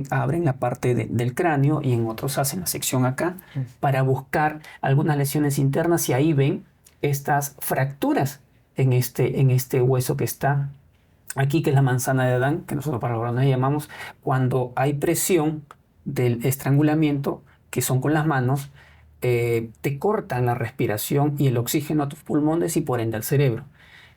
abren la parte del cráneo y en otros hacen la sección acá para buscar algunas lesiones internas, y ahí ven estas fracturas en este hueso que está aquí, que es la manzana de Adán, que nosotros para los llamamos, cuando hay presión del estrangulamiento, que son con las manos, te cortan la respiración y el oxígeno a tus pulmones y por ende al cerebro.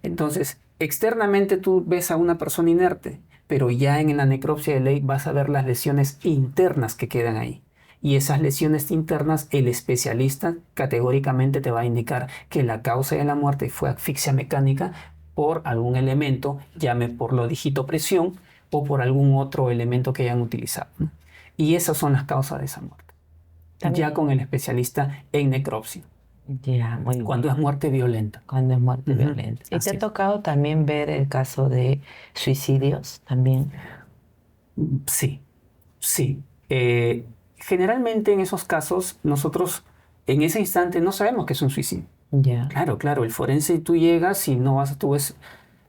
Entonces, externamente tú ves a una persona inerte, pero ya en la necropsia de ley vas a ver las lesiones internas que quedan ahí. Y esas lesiones internas, el especialista categóricamente te va a indicar que la causa de la muerte fue asfixia mecánica por algún elemento, llame por lo digitopresión o por algún otro elemento que hayan utilizado, ¿no? Y esas son las causas de esa muerte. También. Ya con el especialista en necropsia. Ya, muy bien. Cuando es muerte violenta. Cuando es muerte Ujú, violenta. ¿Y así te ha es. tocado también ver el caso de suicidios también? Sí, sí. Generalmente en esos casos nosotros en ese instante no sabemos que es un suicidio. Ya. Claro, claro, el forense, tú llegas y no vas, tú ves,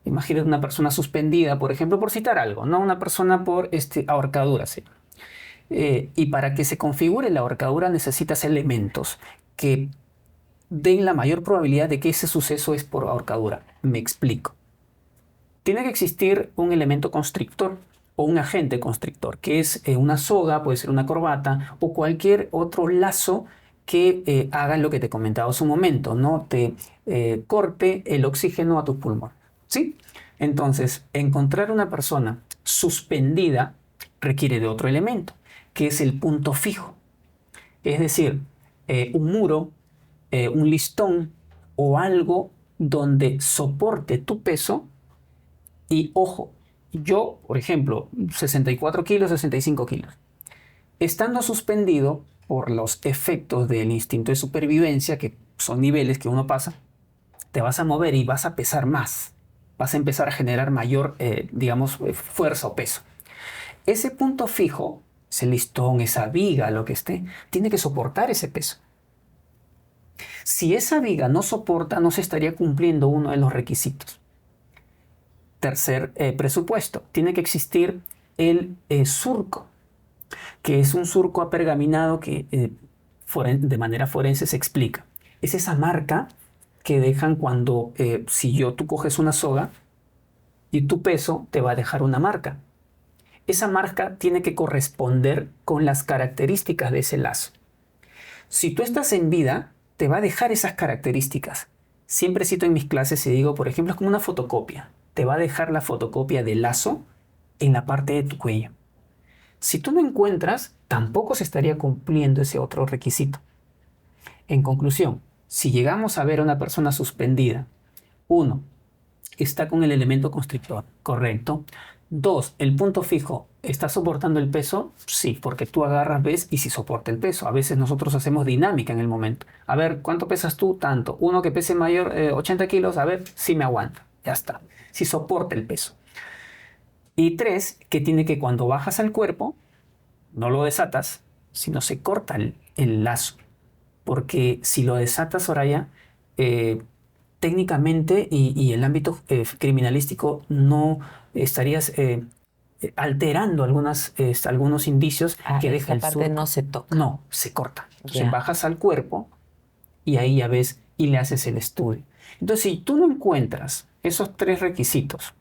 imagínate una persona suspendida, por ejemplo, por citar algo, ¿no? Una persona por ahorcadura, sí. Y para que se configure la ahorcadura necesitas elementos que den la mayor probabilidad de que ese suceso es por ahorcadura. Me explico. Tiene que existir un elemento constrictor o un agente constrictor, que es una soga, puede ser una corbata o cualquier otro lazo que haga lo que te comentaba hace un momento, ¿no? Te corte el oxígeno a tu pulmón, ¿sí? Entonces, encontrar una persona suspendida requiere de otro elemento, que es el punto fijo. Es decir, un muro, un listón o algo donde soporte tu peso. Y ojo, yo, por ejemplo, 64 kilos, 65 kilos. Estando suspendido por los efectos del instinto de supervivencia, que son niveles que uno pasa, te vas a mover y vas a pesar más. Vas a empezar a generar mayor, fuerza o peso. Ese punto fijo, ese listón, esa viga, lo que esté, tiene que soportar ese peso. Si esa viga no soporta, no se estaría cumpliendo uno de los requisitos. Tercer presupuesto, tiene que existir el surco, que es un surco apergaminado que de manera forense se explica. Es esa marca que dejan cuando, tú coges una soga y tu peso te va a dejar una marca. Esa marca tiene que corresponder con las características de ese lazo. Si tú estás en vida, te va a dejar esas características. Siempre cito en mis clases y digo, por ejemplo, es como una fotocopia. Te va a dejar la fotocopia del lazo en la parte de tu cuello. Si tú no encuentras, tampoco se estaría cumpliendo ese otro requisito. En conclusión, si llegamos a ver a una persona suspendida, 1, está con el elemento constrictor, correcto. 2, el punto fijo, ¿está soportando el peso? Sí, porque tú agarras, ves y si soporta el peso. A veces nosotros hacemos dinámica en el momento. A ver, ¿cuánto pesas tú? Tanto. Uno que pese mayor, 80 kilos, a ver si me aguanta. Ya está. Si soporta el peso. Y 3, que tiene que cuando bajas al cuerpo, no lo desatas, sino se corta el lazo. Porque si lo desatas, Soraya, técnicamente y el ámbito criminalístico no estarías alterando algunos indicios que deja esa el parte surco. no se toca. No, se corta. Entonces Ya. bajas al cuerpo y ahí ya ves y le haces el estudio. Entonces, si tú no encuentras esos 3 requisitos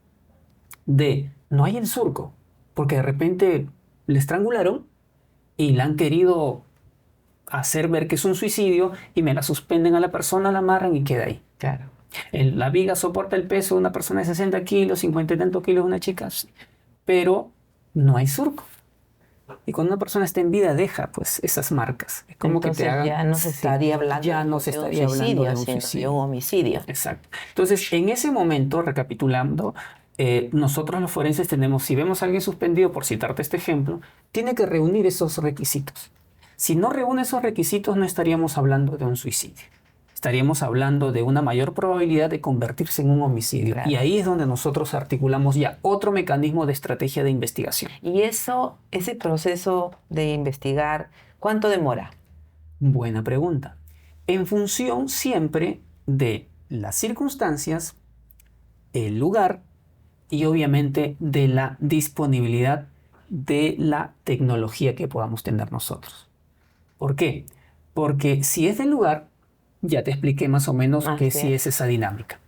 de no hay el surco, porque de repente le estrangularon y la han querido hacer ver que es un suicidio y me la suspenden a la persona, la amarran y queda ahí. Claro. La viga soporta el peso de una persona de 60 kilos, 50 y tantos kilos de una chica, sí, pero no hay surco. Y cuando una persona está en vida deja pues esas marcas. Es como Entonces que te hagan, ya no se sí, estaría hablando ya no se de un estaría hablando suicidio, de un sino de suicidio. un homicidio. Exacto. Entonces, en ese momento, recapitulando, nosotros los forenses tenemos, si vemos a alguien suspendido, por citarte este ejemplo, tiene que reunir esos requisitos. Si no reúne esos requisitos, no estaríamos hablando de un suicidio. Estaríamos hablando de una mayor probabilidad de convertirse en un homicidio. Claro. Y ahí es donde nosotros articulamos ya otro mecanismo de estrategia de investigación. Y ese proceso de investigar, ¿cuánto demora? Buena pregunta. En función siempre de las circunstancias, el lugar y obviamente de la disponibilidad de la tecnología que podamos tener nosotros. ¿Por qué? Porque si es del lugar, ya te expliqué más o menos que Así si es esa dinámica.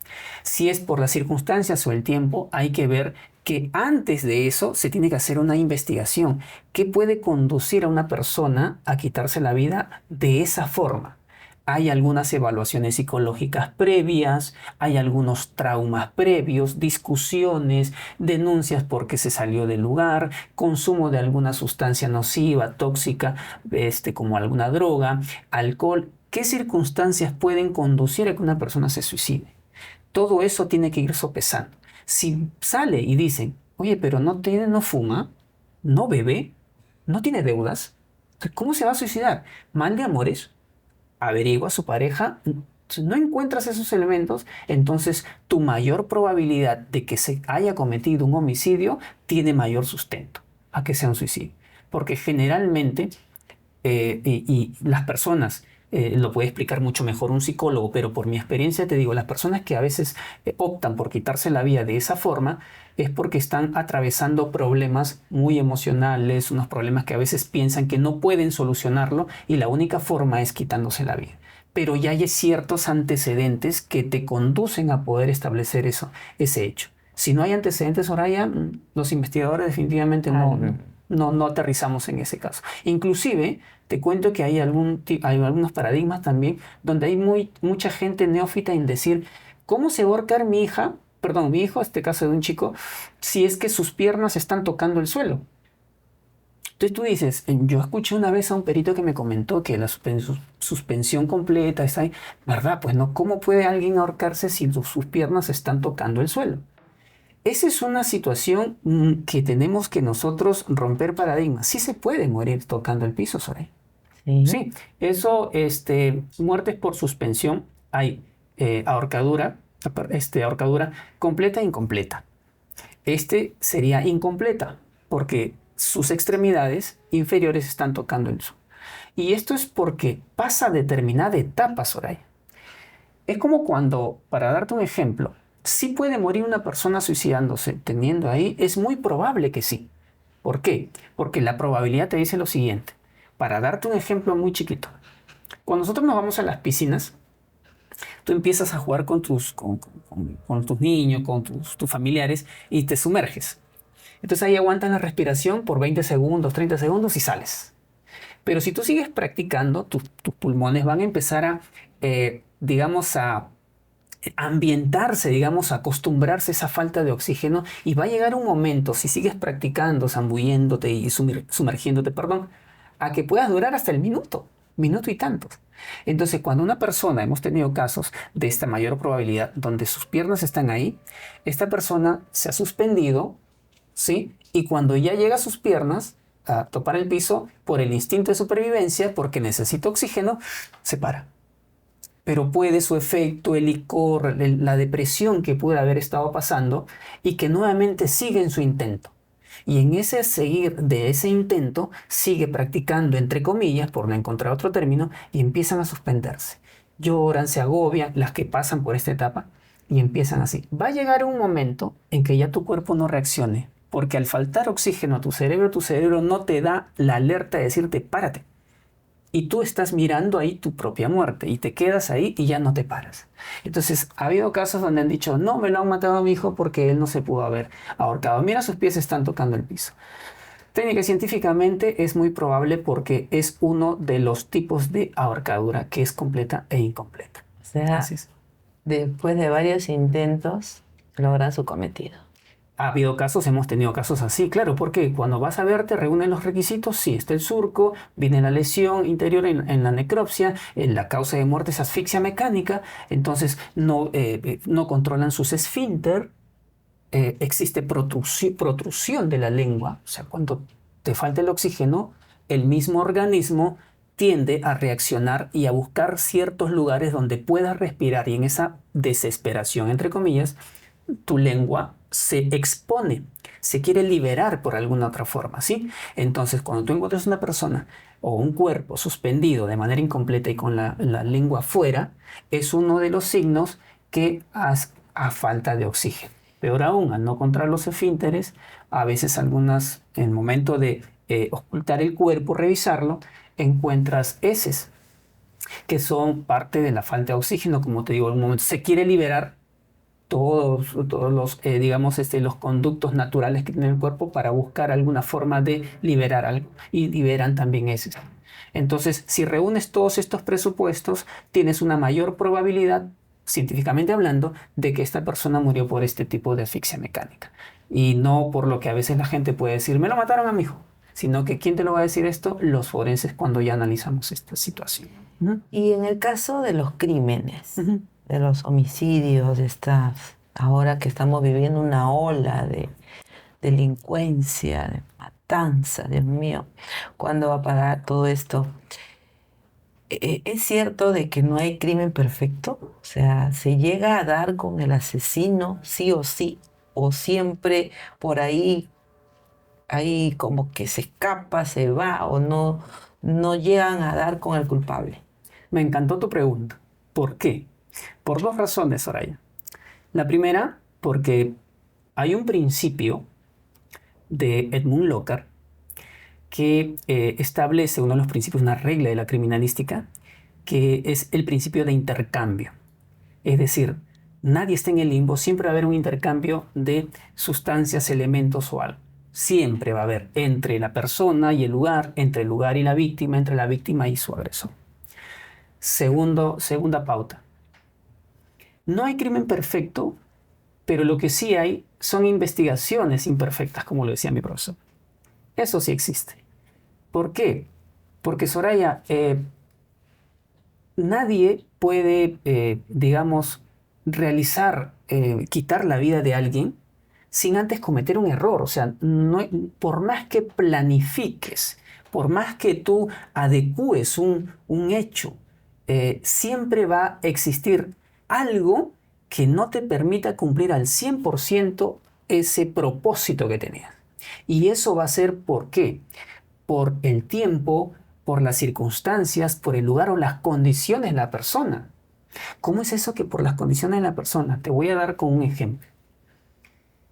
Si es por las circunstancias o el tiempo, hay que ver que antes de eso se tiene que hacer una investigación. ¿Qué puede conducir a una persona a quitarse la vida de esa forma? Hay algunas evaluaciones psicológicas previas, hay algunos traumas previos, discusiones, denuncias porque se salió del lugar, consumo de alguna sustancia nociva, tóxica, como alguna droga, alcohol. ¿Qué circunstancias pueden conducir a que una persona se suicide? Todo eso tiene que ir sopesando. Si sale y dicen, oye, pero no fuma, no bebe, no tiene deudas, ¿cómo se va a suicidar? Mal de amores, averigua a su pareja. Si no encuentras esos elementos, entonces tu mayor probabilidad de que se haya cometido un homicidio tiene mayor sustento a que sea un suicidio. Porque generalmente, y las personas, lo puede explicar mucho mejor un psicólogo, pero por mi experiencia te digo, las personas que a veces optan por quitarse la vida de esa forma es porque están atravesando problemas muy emocionales, unos problemas que a veces piensan que no pueden solucionarlo y la única forma es quitándose la vida. Pero ya hay ciertos antecedentes que te conducen a poder establecer ese hecho. Si no hay antecedentes, Soraya, los investigadores definitivamente no aterrizamos en ese caso. Inclusive, te cuento que hay algunos paradigmas también donde hay mucha gente neófita en decir, ¿cómo se va a ahorcar mi hijo, este caso de un chico, si es que sus piernas están tocando el suelo? Entonces tú dices, yo escuché una vez a un perito que me comentó que la suspensión completa está ahí, ¿verdad? Pues no, ¿cómo puede alguien ahorcarse si sus piernas están tocando el suelo? Esa es una situación que tenemos que nosotros romper paradigmas. Sí se puede morir tocando el piso, Soraya. Sí. Sí, eso, muertes por suspensión, hay ahorcadura completa e incompleta. Sería incompleta porque sus extremidades inferiores están tocando el suelo. Y esto es porque pasa determinada etapa, Soraya. Es como cuando, para darte un ejemplo, sí puede morir una persona suicidándose teniendo ahí, es muy probable que sí. ¿Por qué? Porque la probabilidad te dice lo siguiente. Para darte un ejemplo muy chiquito, cuando nosotros nos vamos a las piscinas, tú empiezas a jugar con tus niños, con tus familiares y te sumerges. Entonces ahí aguantas la respiración por 20 segundos, 30 segundos y sales. Pero si tú sigues practicando, tus pulmones van a empezar a ambientarse, digamos, a acostumbrarse a esa falta de oxígeno y va a llegar un momento, si sigues practicando, zambulléndote y sumergiéndote, a que puedas durar hasta el minuto y tantos. Entonces, cuando una persona, hemos tenido casos de esta mayor probabilidad, donde sus piernas están ahí, esta persona se ha suspendido, ¿sí? Y cuando ya llega a sus piernas a topar el piso, por el instinto de supervivencia, porque necesita oxígeno, se para. Pero puede su efecto, el licor, la depresión que puede haber estado pasando y que nuevamente sigue en su intento. Y en ese seguir de ese intento, sigue practicando, entre comillas, por no encontrar otro término, y empiezan a suspenderse. Lloran, se agobian, las que pasan por esta etapa, y empiezan así. Va a llegar un momento en que ya tu cuerpo no reaccione Porque al faltar oxígeno a tu cerebro no te da la alerta de decirte párate. Y tú estás mirando ahí tu propia muerte y te quedas ahí y ya no te paras. Entonces, ha habido casos donde han dicho, no, me lo han matado a mi hijo porque él no se pudo haber ahorcado. Mira, sus pies están tocando el piso. Técnica y científicamente es muy probable porque es uno de los tipos de ahorcadura que es completa e incompleta. O sea, Así es. después de varios intentos, logran su cometido. Ha habido casos, hemos tenido casos así, claro, porque cuando vas a ver te reúnen los requisitos, sí, está el surco, viene la lesión interior en la necropsia, la causa de muerte es asfixia mecánica, entonces no controlan sus esfínter, existe protrusión de la lengua, o sea, cuando te falta el oxígeno, el mismo organismo tiende a reaccionar y a buscar ciertos lugares donde puedas respirar y en esa desesperación, entre comillas, tu lengua se expone, se quiere liberar por alguna otra forma, ¿sí? Entonces, cuando tú encuentras una persona o un cuerpo suspendido de manera incompleta y con la lengua fuera, es uno de los signos que a falta de oxígeno. Peor aún, al no controlar los esfínteres, a veces en el momento de ocultar el cuerpo, revisarlo, encuentras heces, que son parte de la falta de oxígeno, como te digo, en un momento se quiere liberar todos los, digamos, los conductos naturales que tiene el cuerpo para buscar alguna forma de liberar algo y liberan también heces. Entonces, si reúnes todos estos presupuestos, tienes una mayor probabilidad, científicamente hablando, de que esta persona murió por este tipo de asfixia mecánica. Y no por lo que a veces la gente puede decir, me lo mataron a mi hijo, sino que ¿quién te lo va a decir esto? Los forenses cuando ya analizamos esta situación. Y en el caso de los crímenes, Uh-huh. de los homicidios, ahora que estamos viviendo una ola de delincuencia, de matanza, Dios mío, ¿cuándo va a parar todo esto? ¿Es cierto de que no hay crimen perfecto? O sea, ¿se llega a dar con el asesino sí o siempre por ahí como que se escapa, se va o no llegan a dar con el culpable? Me encantó tu pregunta. ¿Por qué? Por dos razones, Soraya. La primera, porque hay un principio de Edmund Lockhart que establece uno de los principios, una regla de la criminalística, que es el principio de intercambio. Es decir, nadie está en el limbo, siempre va a haber un intercambio de sustancias, elementos o algo. Siempre va a haber entre la persona y el lugar, entre el lugar y la víctima, entre la víctima y su agresor. Segunda pauta. No hay crimen perfecto, pero lo que sí hay son investigaciones imperfectas, como lo decía mi profesor. Eso sí existe. ¿Por qué? Porque, Soraya, nadie puede, digamos, quitar la vida de alguien sin antes cometer un error. O sea, por más que planifiques, por más que tú adecúes un hecho, siempre va a existir algo que no te permita cumplir al 100% ese propósito que tenías. Y eso va a ser ¿por qué? Por el tiempo, por las circunstancias, por el lugar o las condiciones de la persona. ¿Cómo es eso que por las condiciones de la persona? Te voy a dar con un ejemplo.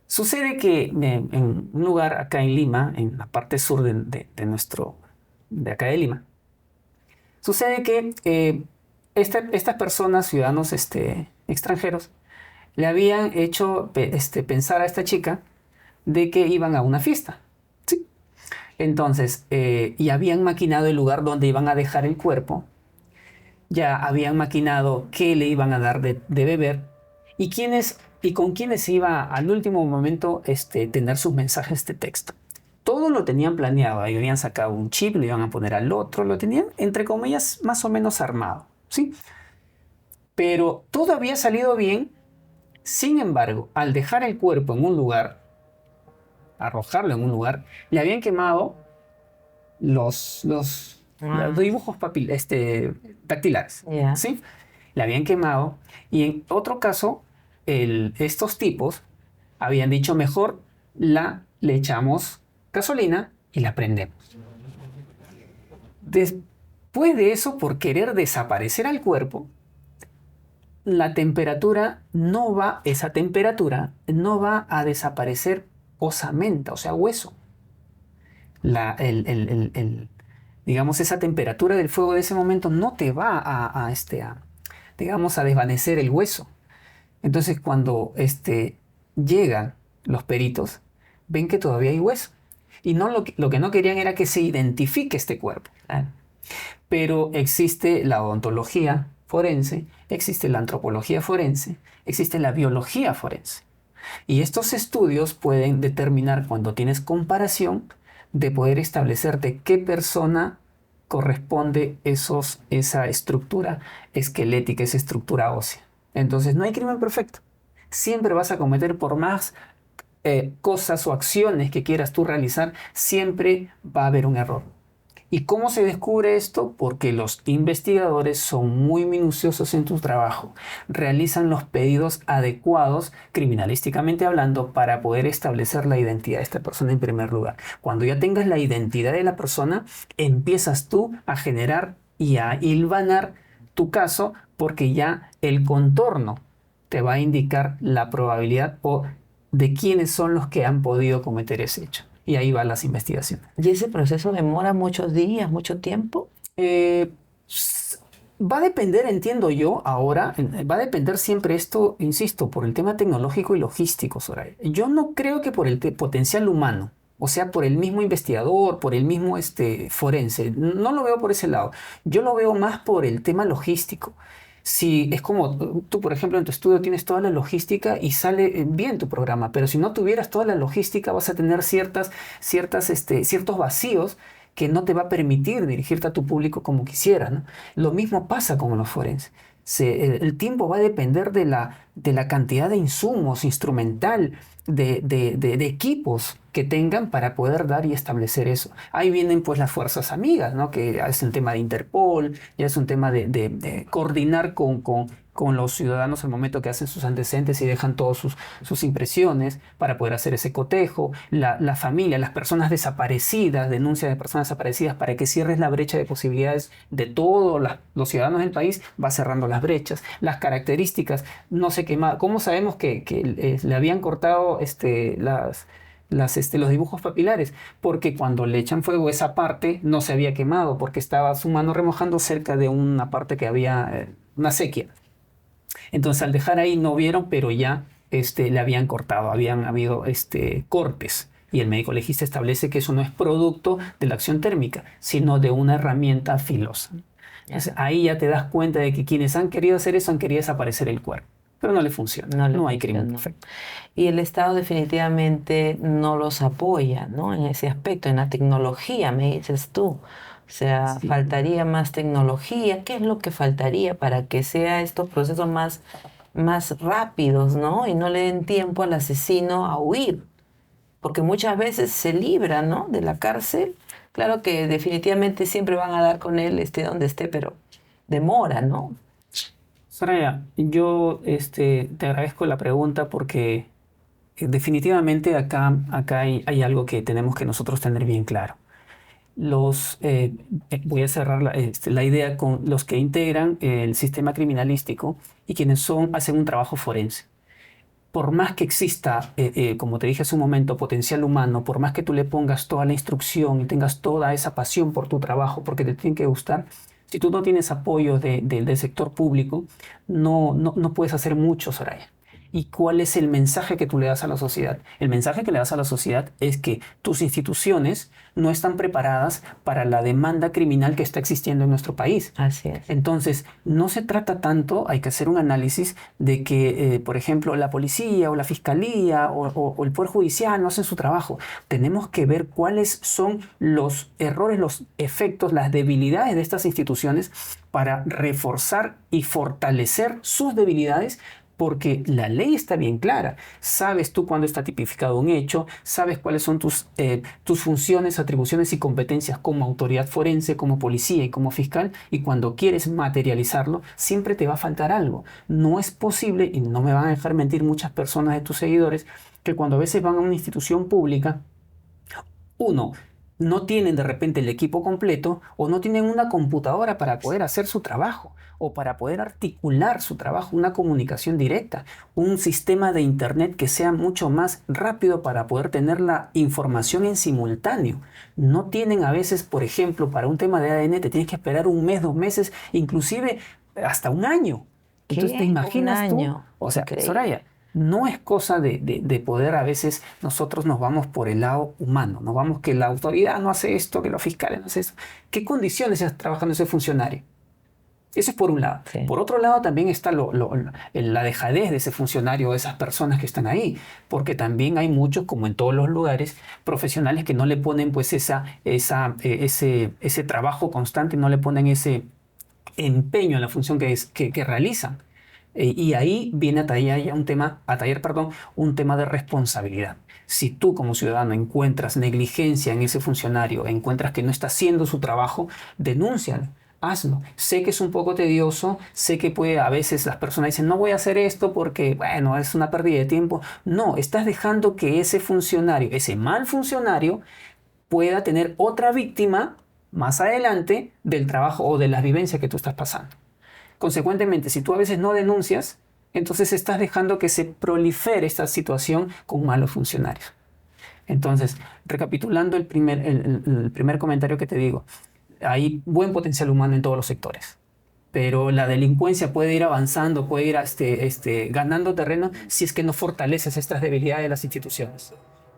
Sucede que en un lugar acá en Lima, en la parte sur de acá de Lima, sucede que estas personas, ciudadanos extranjeros, le habían hecho pensar a esta chica de que iban a una fiesta. ¿Sí? Entonces, y habían maquinado el lugar donde iban a dejar el cuerpo, ya habían maquinado qué le iban a dar de beber y con quiénes iba al último momento tener sus mensajes de texto. Todo lo tenían planeado, ahí habían sacado un chip, lo iban a poner al otro, lo tenían, entre comillas, más o menos armado, ¿sí? Pero todo había salido bien. Sin embargo, al dejar el cuerpo en un lugar, arrojarlo en un lugar, le habían quemado los dibujos dactilares, Ya. ¿sí? Le habían quemado y en otro caso, estos tipos habían dicho mejor le echamos gasolina y la prendemos. Después de eso, por querer desaparecer al cuerpo, esa temperatura no va a desaparecer osamenta, o sea, hueso. La, digamos, esa temperatura del fuego de ese momento no te va digamos, a desvanecer el hueso. Entonces, cuando llegan los peritos, ven que todavía hay hueso. Y no lo que no querían era que se identifique este cuerpo. Claro. Pero existe la odontología forense, existe la antropología forense, existe la biología forense. Y estos estudios pueden determinar, cuando tienes comparación, de poder establecer de qué persona corresponde esa estructura esquelética, esa estructura ósea. Entonces no hay crimen perfecto. Siempre vas a cometer, por más cosas o acciones que quieras tú realizar, siempre va a haber un error. ¿Y cómo se descubre esto? Porque los investigadores son muy minuciosos en su trabajo, realizan los pedidos adecuados, criminalísticamente hablando, para poder establecer la identidad de esta persona en primer lugar. Cuando ya tengas la identidad de la persona, empiezas tú a generar y a hilvanar tu caso, porque ya el contorno te va a indicar la probabilidad o de quiénes son los que han podido cometer ese hecho. Y ahí van las investigaciones. ¿Y ese proceso demora muchos días, mucho tiempo? Va a depender, entiendo yo, ahora, va a depender siempre esto, insisto, por el tema tecnológico y logístico, Soraya. Yo no creo que por el potencial humano, o sea, por el mismo investigador, por el mismo forense, no lo veo por ese lado. Yo lo veo más por el tema logístico. Si es como tú, por ejemplo, en tu estudio tienes toda la logística y sale bien tu programa, pero si no tuvieras toda la logística vas a tener ciertos vacíos que no te va a permitir dirigirte a tu público como quisieras, ¿no? Lo mismo pasa con los forenses. El tiempo va a depender de la cantidad de insumos, instrumental, de equipos que tengan para poder dar y establecer eso. Ahí vienen pues las fuerzas amigas, ¿no? Que ya es un tema de Interpol, ya es un tema de coordinar con los ciudadanos al momento que hacen sus antecedentes y dejan todas sus impresiones para poder hacer ese cotejo. La familia, las personas desaparecidas, denuncias de personas desaparecidas, para que cierres la brecha de posibilidades de todos los ciudadanos del país, va cerrando las brechas. Las características, no se quema. ¿Cómo sabemos que le habían cortado los dibujos papilares? Porque cuando le echan fuego, esa parte no se había quemado porque estaba su mano remojando cerca de una parte que había una sequía. Entonces, al dejar ahí no vieron, pero ya le habían cortado, habían habido cortes. Y el médico legista establece que eso no es producto de la acción térmica, sino de una herramienta filosa. Entonces, ahí ya te das cuenta de que quienes han querido hacer eso han querido desaparecer el cuerpo. Pero no le funciona, no hay crimen perfecto. Y el Estado definitivamente no los apoya, ¿no? En ese aspecto, en la tecnología, me dices tú. O sea, sí. Faltaría más tecnología. ¿Qué es lo que faltaría para que sea estos procesos más rápidos, ¿no? Y no le den tiempo al asesino a huir. Porque muchas veces se libra, ¿no? De la cárcel. Claro que definitivamente siempre van a dar con él, esté donde esté, pero demora, ¿no? Soraya, yo te agradezco la pregunta porque definitivamente acá hay algo que tenemos que nosotros tener bien claro. Voy a cerrar la idea con los que integran el sistema criminalístico y quienes hacen un trabajo forense. Por más que exista, como te dije hace un momento, potencial humano, por más que tú le pongas toda la instrucción y tengas toda esa pasión por tu trabajo, porque te tiene que gustar, si tú no tienes apoyo del sector público, no puedes hacer mucho, Soraya. ¿Y cuál es el mensaje que tú le das a la sociedad? El mensaje que le das a la sociedad es que tus instituciones no están preparadas para la demanda criminal que está existiendo en nuestro país. Así es. Entonces, no se trata tanto, hay que hacer un análisis de que, por ejemplo, la policía o la fiscalía o el Poder Judicial no hacen su trabajo. Tenemos que ver cuáles son los errores, los efectos, las debilidades de estas instituciones para reforzar y fortalecer sus debilidades, porque la ley está bien clara. Sabes tú cuándo está tipificado un hecho, sabes cuáles son tus funciones, atribuciones y competencias como autoridad forense, como policía y como fiscal, y cuando quieres materializarlo, siempre te va a faltar algo. No es posible, y no me van a dejar mentir muchas personas de tus seguidores, que cuando a veces van a una institución pública, uno, no tienen de repente el equipo completo o no tienen una computadora para poder hacer su trabajo o para poder articular su trabajo, una comunicación directa, un sistema de internet que sea mucho más rápido para poder tener la información en simultáneo. No tienen a veces, por ejemplo, para un tema de ADN te tienes que esperar un mes, 2 meses, inclusive hasta un año. Entonces, ¿te ¿Qué? Un imaginas tú? año. O sea, Increíble. Soraya, no es cosa de poder a veces nosotros nos vamos por el lado humano, nos vamos que la autoridad no hace esto, que los fiscales no hacen esto. ¿Qué condiciones está trabajando ese funcionario? Eso es por un lado. Sí. Por otro lado también está la dejadez de ese funcionario, de esas personas que están ahí, porque también hay muchos, como en todos los lugares, profesionales que no le ponen pues ese trabajo constante, no le ponen ese empeño en la función que realizan. Y ahí viene a tallar ya un tema de responsabilidad. Si tú como ciudadano encuentras negligencia en ese funcionario, encuentras que no está haciendo su trabajo, denúncialo, hazlo. Sé que es un poco tedioso, sé que a veces las personas dicen, no voy a hacer esto porque, bueno, es una pérdida de tiempo. No, estás dejando que ese funcionario, ese mal funcionario, pueda tener otra víctima más adelante del trabajo o de las vivencias que tú estás pasando. Consecuentemente, si tú a veces no denuncias, entonces estás dejando que se prolifere esta situación con malos funcionarios. Entonces, recapitulando el primer comentario que te digo, hay buen potencial humano en todos los sectores, pero la delincuencia puede ir avanzando, puede ir ganando terreno si es que no fortaleces estas debilidades de las instituciones.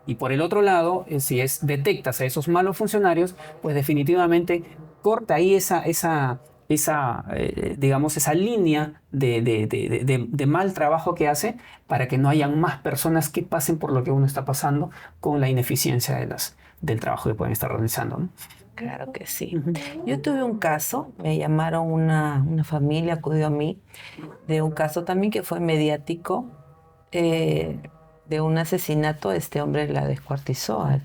Y por el otro lado, si detectas a esos malos funcionarios, pues definitivamente corta ahí digamos, esa línea de mal trabajo que hace para que no hayan más personas que pasen por lo que uno está pasando con la ineficiencia del trabajo que pueden estar realizando, ¿no? Claro que sí. Ujú. Yo tuve un caso, me llamaron una familia, acudió a mí, de un caso también que fue mediático, eh, de un asesinato. Este hombre la descuartizó a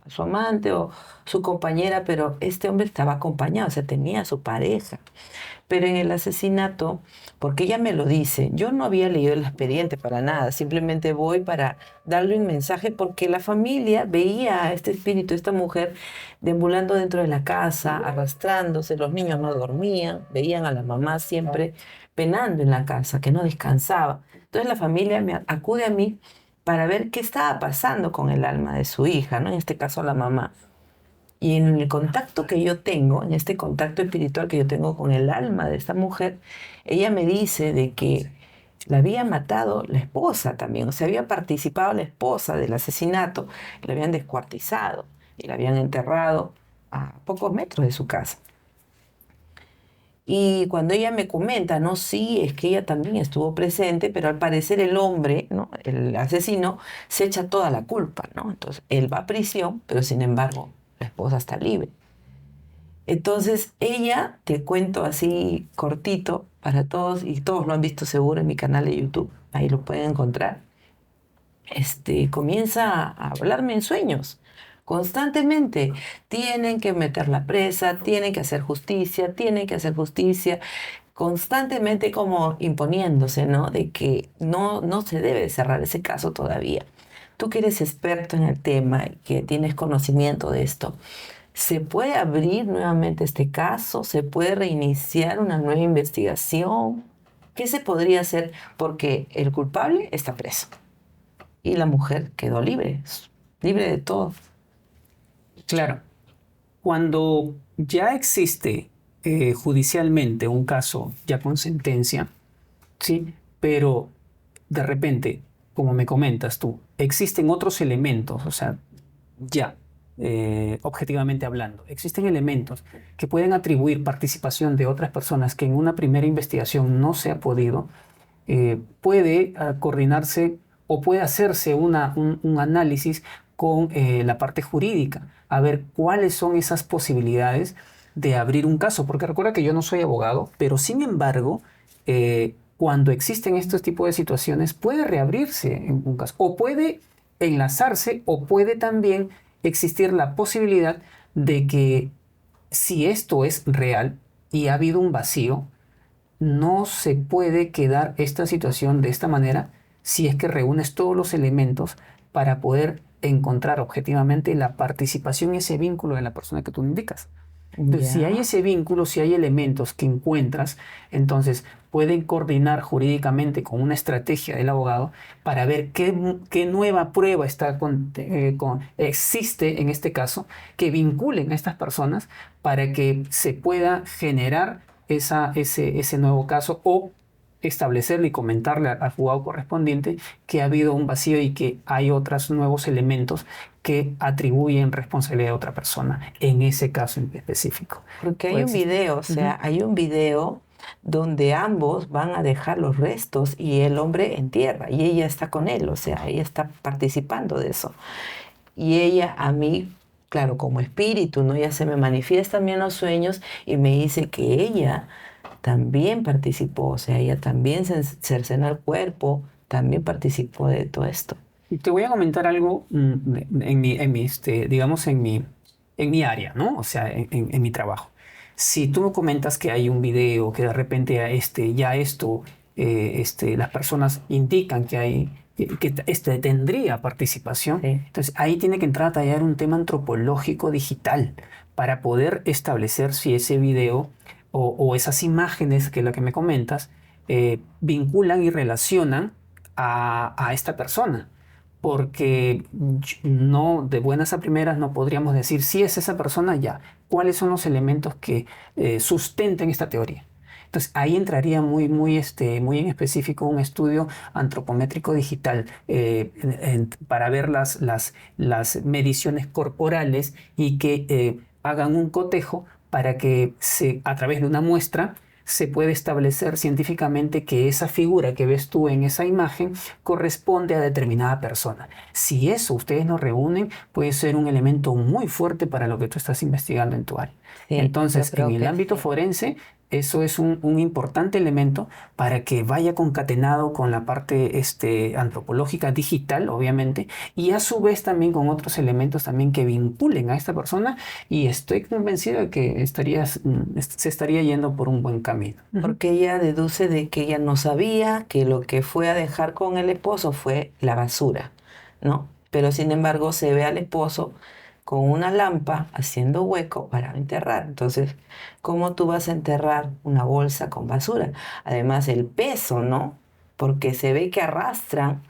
su amante o su compañera, pero este hombre estaba acompañado, o sea, tenía a su pareja. Pero en el asesinato, porque ella me lo dice, yo no había leído el expediente para nada, simplemente voy para darle un mensaje porque la familia veía a este espíritu, esta mujer, deambulando dentro de la casa, arrastrándose, los niños no dormían, veían a la mamá siempre penando en la casa, que no descansaba. Entonces la familia acude a mí para ver qué estaba pasando con el alma de su hija, ¿no? En este caso la mamá. Y en el contacto que yo tengo, en este contacto espiritual que yo tengo con el alma de esta mujer, ella me dice de que la había matado la esposa también, o sea, había participado la esposa del asesinato, la habían descuartizado y la habían enterrado a pocos metros de su casa. Y cuando ella me comenta, no, sí, es que ella también estuvo presente, pero al parecer el hombre, ¿no? El asesino, se echa toda la culpa, ¿no? Entonces, él va a prisión, pero sin embargo, la esposa está libre. Entonces, ella, te cuento así cortito para todos, y todos lo han visto seguro en mi canal de YouTube, ahí lo pueden encontrar, comienza a hablarme en sueños. Constantemente tienen que meter la presa, tienen que hacer justicia, tienen que hacer justicia, constantemente como imponiéndose, ¿no? De que no se debe cerrar ese caso todavía. Tú que eres experto en el tema y que tienes conocimiento de esto, ¿se puede abrir nuevamente este caso? ¿Se puede reiniciar una nueva investigación? ¿Qué se podría hacer? Porque el culpable está preso y la mujer quedó libre, libre de todo. Claro, cuando ya existe judicialmente un caso ya con sentencia, ¿sí? Pero de repente, como me comentas tú, existen otros elementos, o sea, ya, objetivamente hablando, existen elementos que pueden atribuir participación de otras personas que en una primera investigación no se ha podido, puede coordinarse o puede hacerse un análisis con la parte jurídica, a ver cuáles son esas posibilidades de abrir un caso, porque recuerda que yo no soy abogado, pero sin embargo, cuando existen estos tipos de situaciones, puede reabrirse un caso, o puede enlazarse, o puede también existir la posibilidad de que si esto es real y ha habido un vacío, no se puede quedar esta situación de esta manera si es que reúnes todos los elementos para poder encontrar objetivamente la participación y ese vínculo de la persona que tú indicas. Entonces, si hay Ya. ese vínculo, si hay elementos que encuentras, entonces pueden coordinar jurídicamente con una estrategia del abogado para ver qué nueva prueba existe en este caso, que vinculen a estas personas para que se pueda generar ese nuevo caso o establecerle y comentarle al juzgado correspondiente que ha habido un vacío y que hay otros nuevos elementos que atribuyen responsabilidad a otra persona en ese caso en específico. Porque hay un Pues, video, o ujú. sea, hay un video donde ambos van a dejar los restos y el hombre entierra y ella está con él, o sea, ella está participando de eso. Y ella a mí, claro, como espíritu, ¿no? Ella se me manifiesta a mí en los sueños y me dice que ella también participó, o sea, ella también se cercenó el cuerpo, también participó de todo esto. Y te voy a comentar algo digamos, en mi área, ¿no? O sea, en mi trabajo. Si tú me comentas que hay un video, que de repente ya esto, las personas indican que hay, tendría participación, Sí. entonces ahí tiene que entrar a tallar un tema antropológico digital para poder establecer si ese video o esas imágenes que es la que me comentas vinculan y relacionan a esta persona porque no, de buenas a primeras no podríamos decir si es esa persona ya, cuáles son los elementos que sustenten esta teoría. Entonces ahí entraría muy en específico un estudio antropométrico digital para ver las mediciones corporales y que hagan un cotejo para que a través de una muestra se puede establecer científicamente que esa figura que ves tú en esa imagen corresponde a determinada persona. Si eso ustedes no reúnen, puede ser un elemento muy fuerte para lo que tú estás investigando en tu área. Sí, yo Entonces, en creo el que ámbito sí. forense, eso es un importante elemento para que vaya concatenado con la parte antropológica digital, obviamente, y a su vez también con otros elementos también que vinculen a esta persona, y estoy convencido de que se estaría yendo por un buen camino. Ujú. Porque ella deduce de que ella no sabía que lo que fue a dejar con el esposo fue la basura, ¿no? Pero sin embargo se ve al esposo con una lámpara haciendo hueco para enterrar. Entonces, ¿cómo tú vas a enterrar una bolsa con basura? Además, el peso, ¿no? Porque se ve que arrastran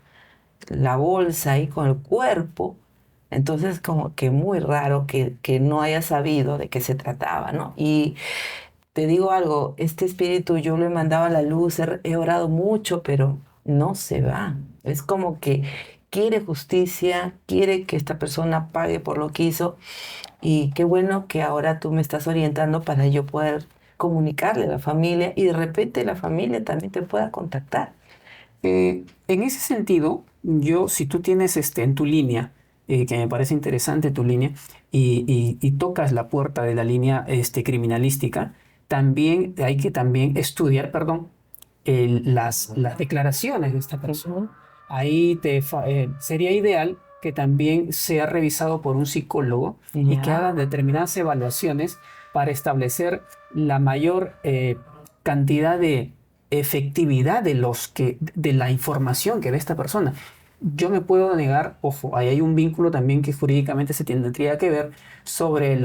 la bolsa ahí con el cuerpo. Entonces, como que muy raro que no haya sabido de qué se trataba, ¿no? Y te digo algo, este espíritu yo lo he mandado a la luz, he orado mucho, pero no se va. Es como que quiere justicia, quiere que esta persona pague por lo que hizo. Y qué bueno que ahora tú me estás orientando para yo poder comunicarle a la familia y de repente la familia también te pueda contactar. En ese sentido, si tú tienes en tu línea, que me parece interesante tu línea, y tocas la puerta de la línea criminalística, también hay que también estudiar, perdón, las declaraciones de esta persona. Ujú. Ahí sería ideal que también sea revisado por un psicólogo y que Ya, haga determinadas evaluaciones para establecer la mayor cantidad de efectividad de la información que ve esta persona. Yo me puedo negar, ojo, ahí hay un vínculo también que jurídicamente se tendría que ver sobre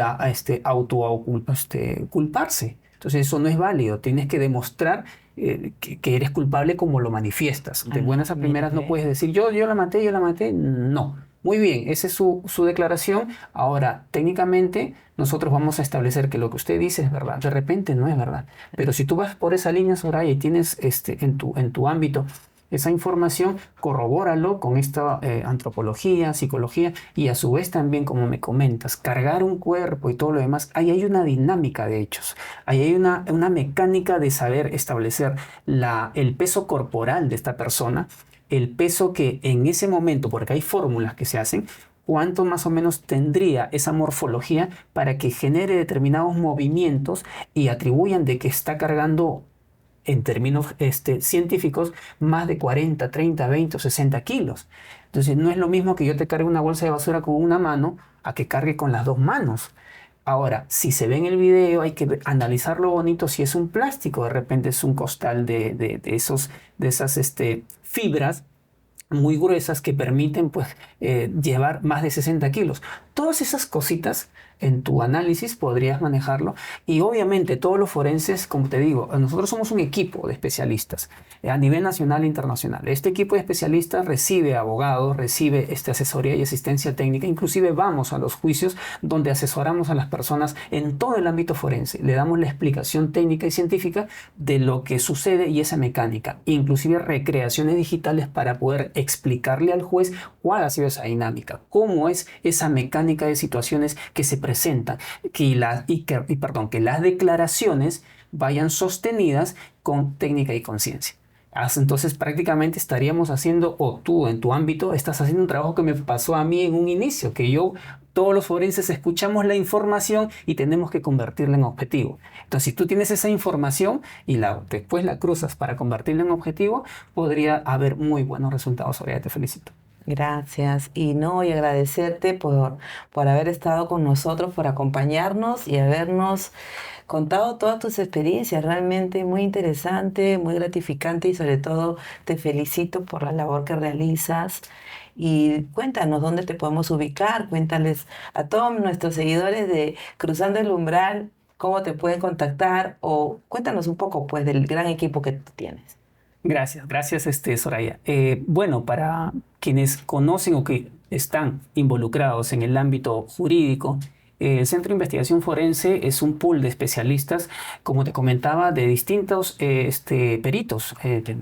culparse. Entonces eso no es válido. Tienes que demostrar que eres culpable como lo manifiestas. De ah, buenas a mira, primeras no ve. puedes decir yo la maté, yo la maté. No. Muy bien, esa es su declaración. Ahora, técnicamente, nosotros vamos a establecer que lo que usted dice es verdad. De repente no es verdad. Pero si tú vas por esa línea, Soraya, y tienes en tu ámbito esa información, corrobóralo con esta antropología, psicología y a su vez también, como me comentas, cargar un cuerpo y todo lo demás. Ahí hay una dinámica de hechos. Ahí hay una mecánica de saber establecer el peso corporal de esta persona, el peso que en ese momento, porque hay fórmulas que se hacen, cuánto más o menos tendría esa morfología para que genere determinados movimientos y atribuyan de que está cargando en términos científicos más de 40, 30, 20 o 60 kilos. Entonces no es lo mismo que yo te cargue una bolsa de basura con una mano a que cargue con las dos manos. Ahora, si se ve en el video, hay que analizarlo bonito. Si es un plástico, de repente es un costal de esas fibras muy gruesas que permiten pues llevar más de 60 kilos. Todas esas cositas en tu análisis podrías manejarlo, y obviamente todos los forenses, como te digo, nosotros somos un equipo de especialistas a nivel nacional e internacional. Este equipo de especialistas recibe abogados, recibe asesoría y asistencia técnica, inclusive vamos a los juicios donde asesoramos a las personas en todo el ámbito forense, le damos la explicación técnica y científica de lo que sucede y esa mecánica, inclusive recreaciones digitales para poder explicarle al juez cuál ha sido esa dinámica, cómo es esa mecánica de situaciones que se presentan, que las declaraciones vayan sostenidas con técnica y conciencia. Entonces prácticamente estaríamos haciendo, o tú en tu ámbito estás haciendo un trabajo que me pasó a mí en un inicio, que todos los forenses escuchamos la información y tenemos que convertirla en objetivo. Entonces, si tú tienes esa información y después la cruzas para convertirla en objetivo, podría haber muy buenos resultados. Soraya, te felicito. Gracias. Y agradecerte por haber estado con nosotros, por acompañarnos y habernos contado todas tus experiencias. Realmente muy interesante, muy gratificante, y sobre todo te felicito por la labor que realizas. Y cuéntanos dónde te podemos ubicar, cuéntales a todos nuestros seguidores de Cruzando el Umbral cómo te pueden contactar, o cuéntanos un poco pues del gran equipo que tú tienes. Gracias, Soraya. Bueno, para quienes conocen o que están involucrados en el ámbito jurídico, el Centro de Investigación Forense es un pool de especialistas, como te comentaba, de distintos peritos,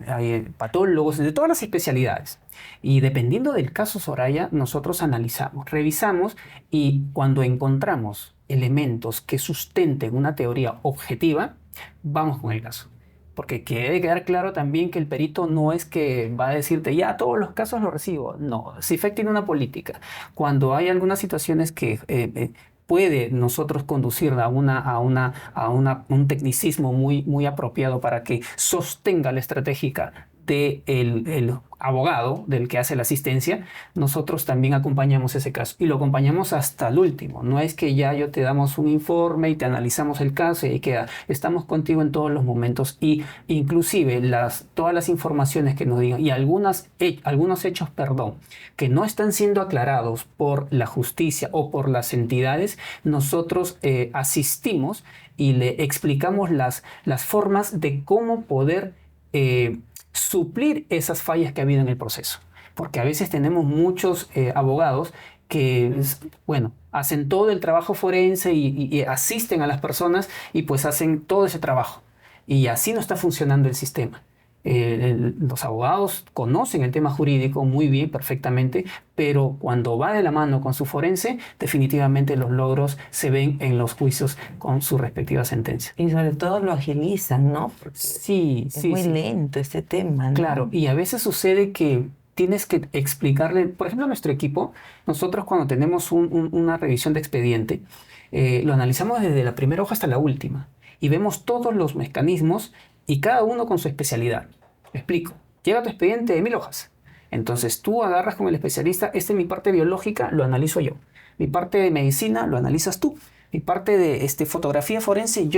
hay patólogos, de todas las especialidades. Y dependiendo del caso, Soraya, nosotros analizamos, revisamos, y cuando encontramos elementos que sustenten una teoría objetiva, vamos con el caso. Porque debe quedar claro también que el perito no es que va a decirte, ya todos los casos los recibo. No, CIFEC tiene una política. Cuando hay algunas situaciones que puede nosotros conducir a un tecnicismo muy apropiado para que sostenga la estratégica del abogado, del que hace la asistencia, nosotros también acompañamos ese caso y lo acompañamos hasta el último. No es que ya te damos un informe y te analizamos el caso y queda. Estamos contigo en todos los momentos, y inclusive todas las informaciones que nos digan y algunos hechos, que no están siendo aclarados por la justicia o por las entidades, nosotros asistimos y le explicamos las formas de cómo poder suplir esas fallas que ha habido en el proceso. Porque a veces tenemos muchos abogados que, hacen todo el trabajo forense y asisten a las personas y pues hacen todo ese trabajo. Y así no está funcionando el sistema. Los abogados conocen el tema jurídico muy bien, perfectamente, pero cuando va de la mano con su forense, definitivamente los logros se ven en los juicios con su respectiva sentencia. Y sobre todo lo agilizan, ¿no? Porque es muy lento este tema, ¿no? Claro, y a veces sucede que tienes que explicarle, por ejemplo, a nuestro equipo, nosotros cuando tenemos una revisión de expediente, lo analizamos desde la primera hoja hasta la última y vemos todos los mecanismos y cada uno con su especialidad. Me explico. Llega tu expediente de 1000 hojas. Entonces tú agarras con el especialista, esta es mi parte biológica, lo analizo yo. Mi parte de medicina, lo analizas tú. Mi parte de fotografía forense,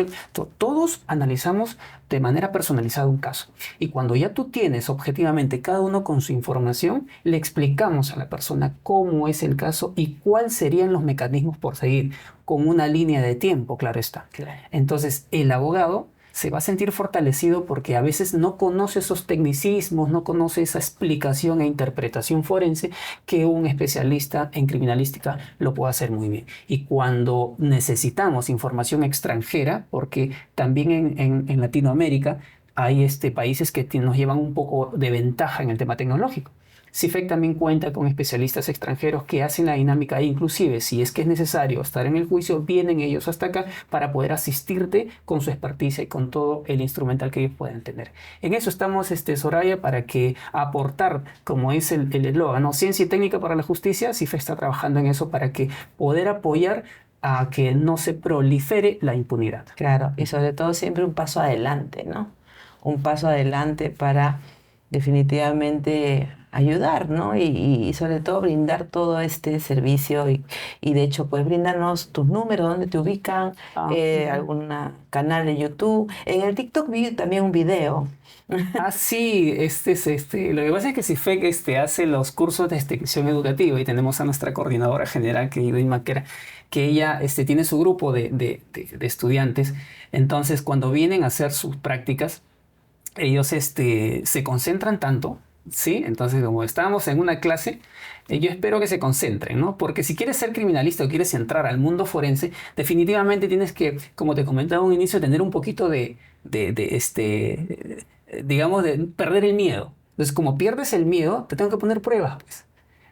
todos analizamos de manera personalizada un caso. Y cuando ya tú tienes objetivamente cada uno con su información, le explicamos a la persona cómo es el caso y cuáles serían los mecanismos por seguir, con una línea de tiempo, claro está. Claro. Entonces el abogado se va a sentir fortalecido porque a veces no conoce esos tecnicismos, no conoce esa explicación e interpretación forense que un especialista en criminalística lo puede hacer muy bien. Y cuando necesitamos información extranjera, porque también en Latinoamérica hay países que nos llevan un poco de ventaja en el tema tecnológico. CIFEC también cuenta con especialistas extranjeros que hacen la dinámica, e inclusive si es que es necesario estar en el juicio, vienen ellos hasta acá para poder asistirte con su experticia y con todo el instrumental que ellos puedan tener. En eso estamos, Soraya, para que aportar, como es el eslogan, ¿no? Ciencia y técnica para la justicia. CIFEC está trabajando en eso para que poder apoyar a que no se prolifere la impunidad. Claro, y sobre todo siempre un paso adelante, ¿no? Un paso adelante para definitivamente ayudar, ¿no? Y sobre todo brindar todo este servicio y de hecho puedes brindarnos tus números, dónde te ubican, Ujú. algún canal de YouTube. En el TikTok vi también un video. Ah, sí, lo que pasa es que CIFEC hace los cursos de extensión educativa y tenemos a nuestra coordinadora general, que es Idwin Maquera, que ella tiene su grupo de estudiantes. Entonces, cuando vienen a hacer sus prácticas, ellos se concentran tanto, ¿sí? Entonces, como estábamos en una clase, yo espero que se concentren, ¿no? Porque si quieres ser criminalista o quieres entrar al mundo forense, definitivamente tienes que, como te comentaba a un inicio, tener un poquito digamos, de perder el miedo. Entonces, como pierdes el miedo, te tengo que poner pruebas, pues.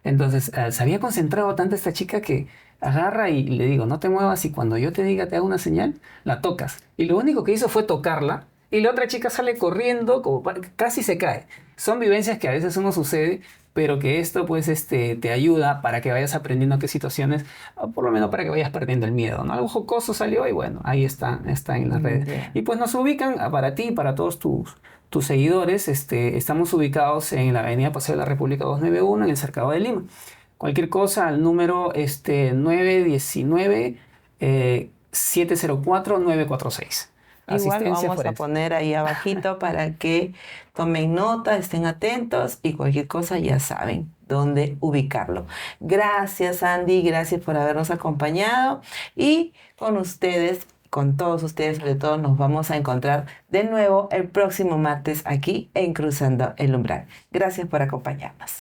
Entonces, se había concentrado tanto esta chica que agarra y le digo, no te muevas y cuando yo te diga, te hago una señal, la tocas. Y lo único que hizo fue tocarla y la otra chica sale corriendo, como casi se cae. Son vivencias que a veces uno sucede, pero que esto pues te ayuda para que vayas aprendiendo qué situaciones, o por lo menos para que vayas perdiendo el miedo, ¿no? Algo jocoso salió y bueno, ahí está en las redes. Ya. Y pues nos ubican para ti y para todos tus seguidores. Estamos ubicados en la Avenida Paseo de la República 291 en el Cercado de Lima. Cualquier cosa al número 919 704 946. Igual lo Asistencia vamos a forense. poner ahí abajito para que tomen nota, estén atentos y cualquier cosa ya saben dónde ubicarlo. Gracias, Andy, gracias por habernos acompañado y con ustedes, con todos ustedes, sobre todo, nos vamos a encontrar de nuevo el próximo martes aquí en Cruzando el Umbral. Gracias por acompañarnos.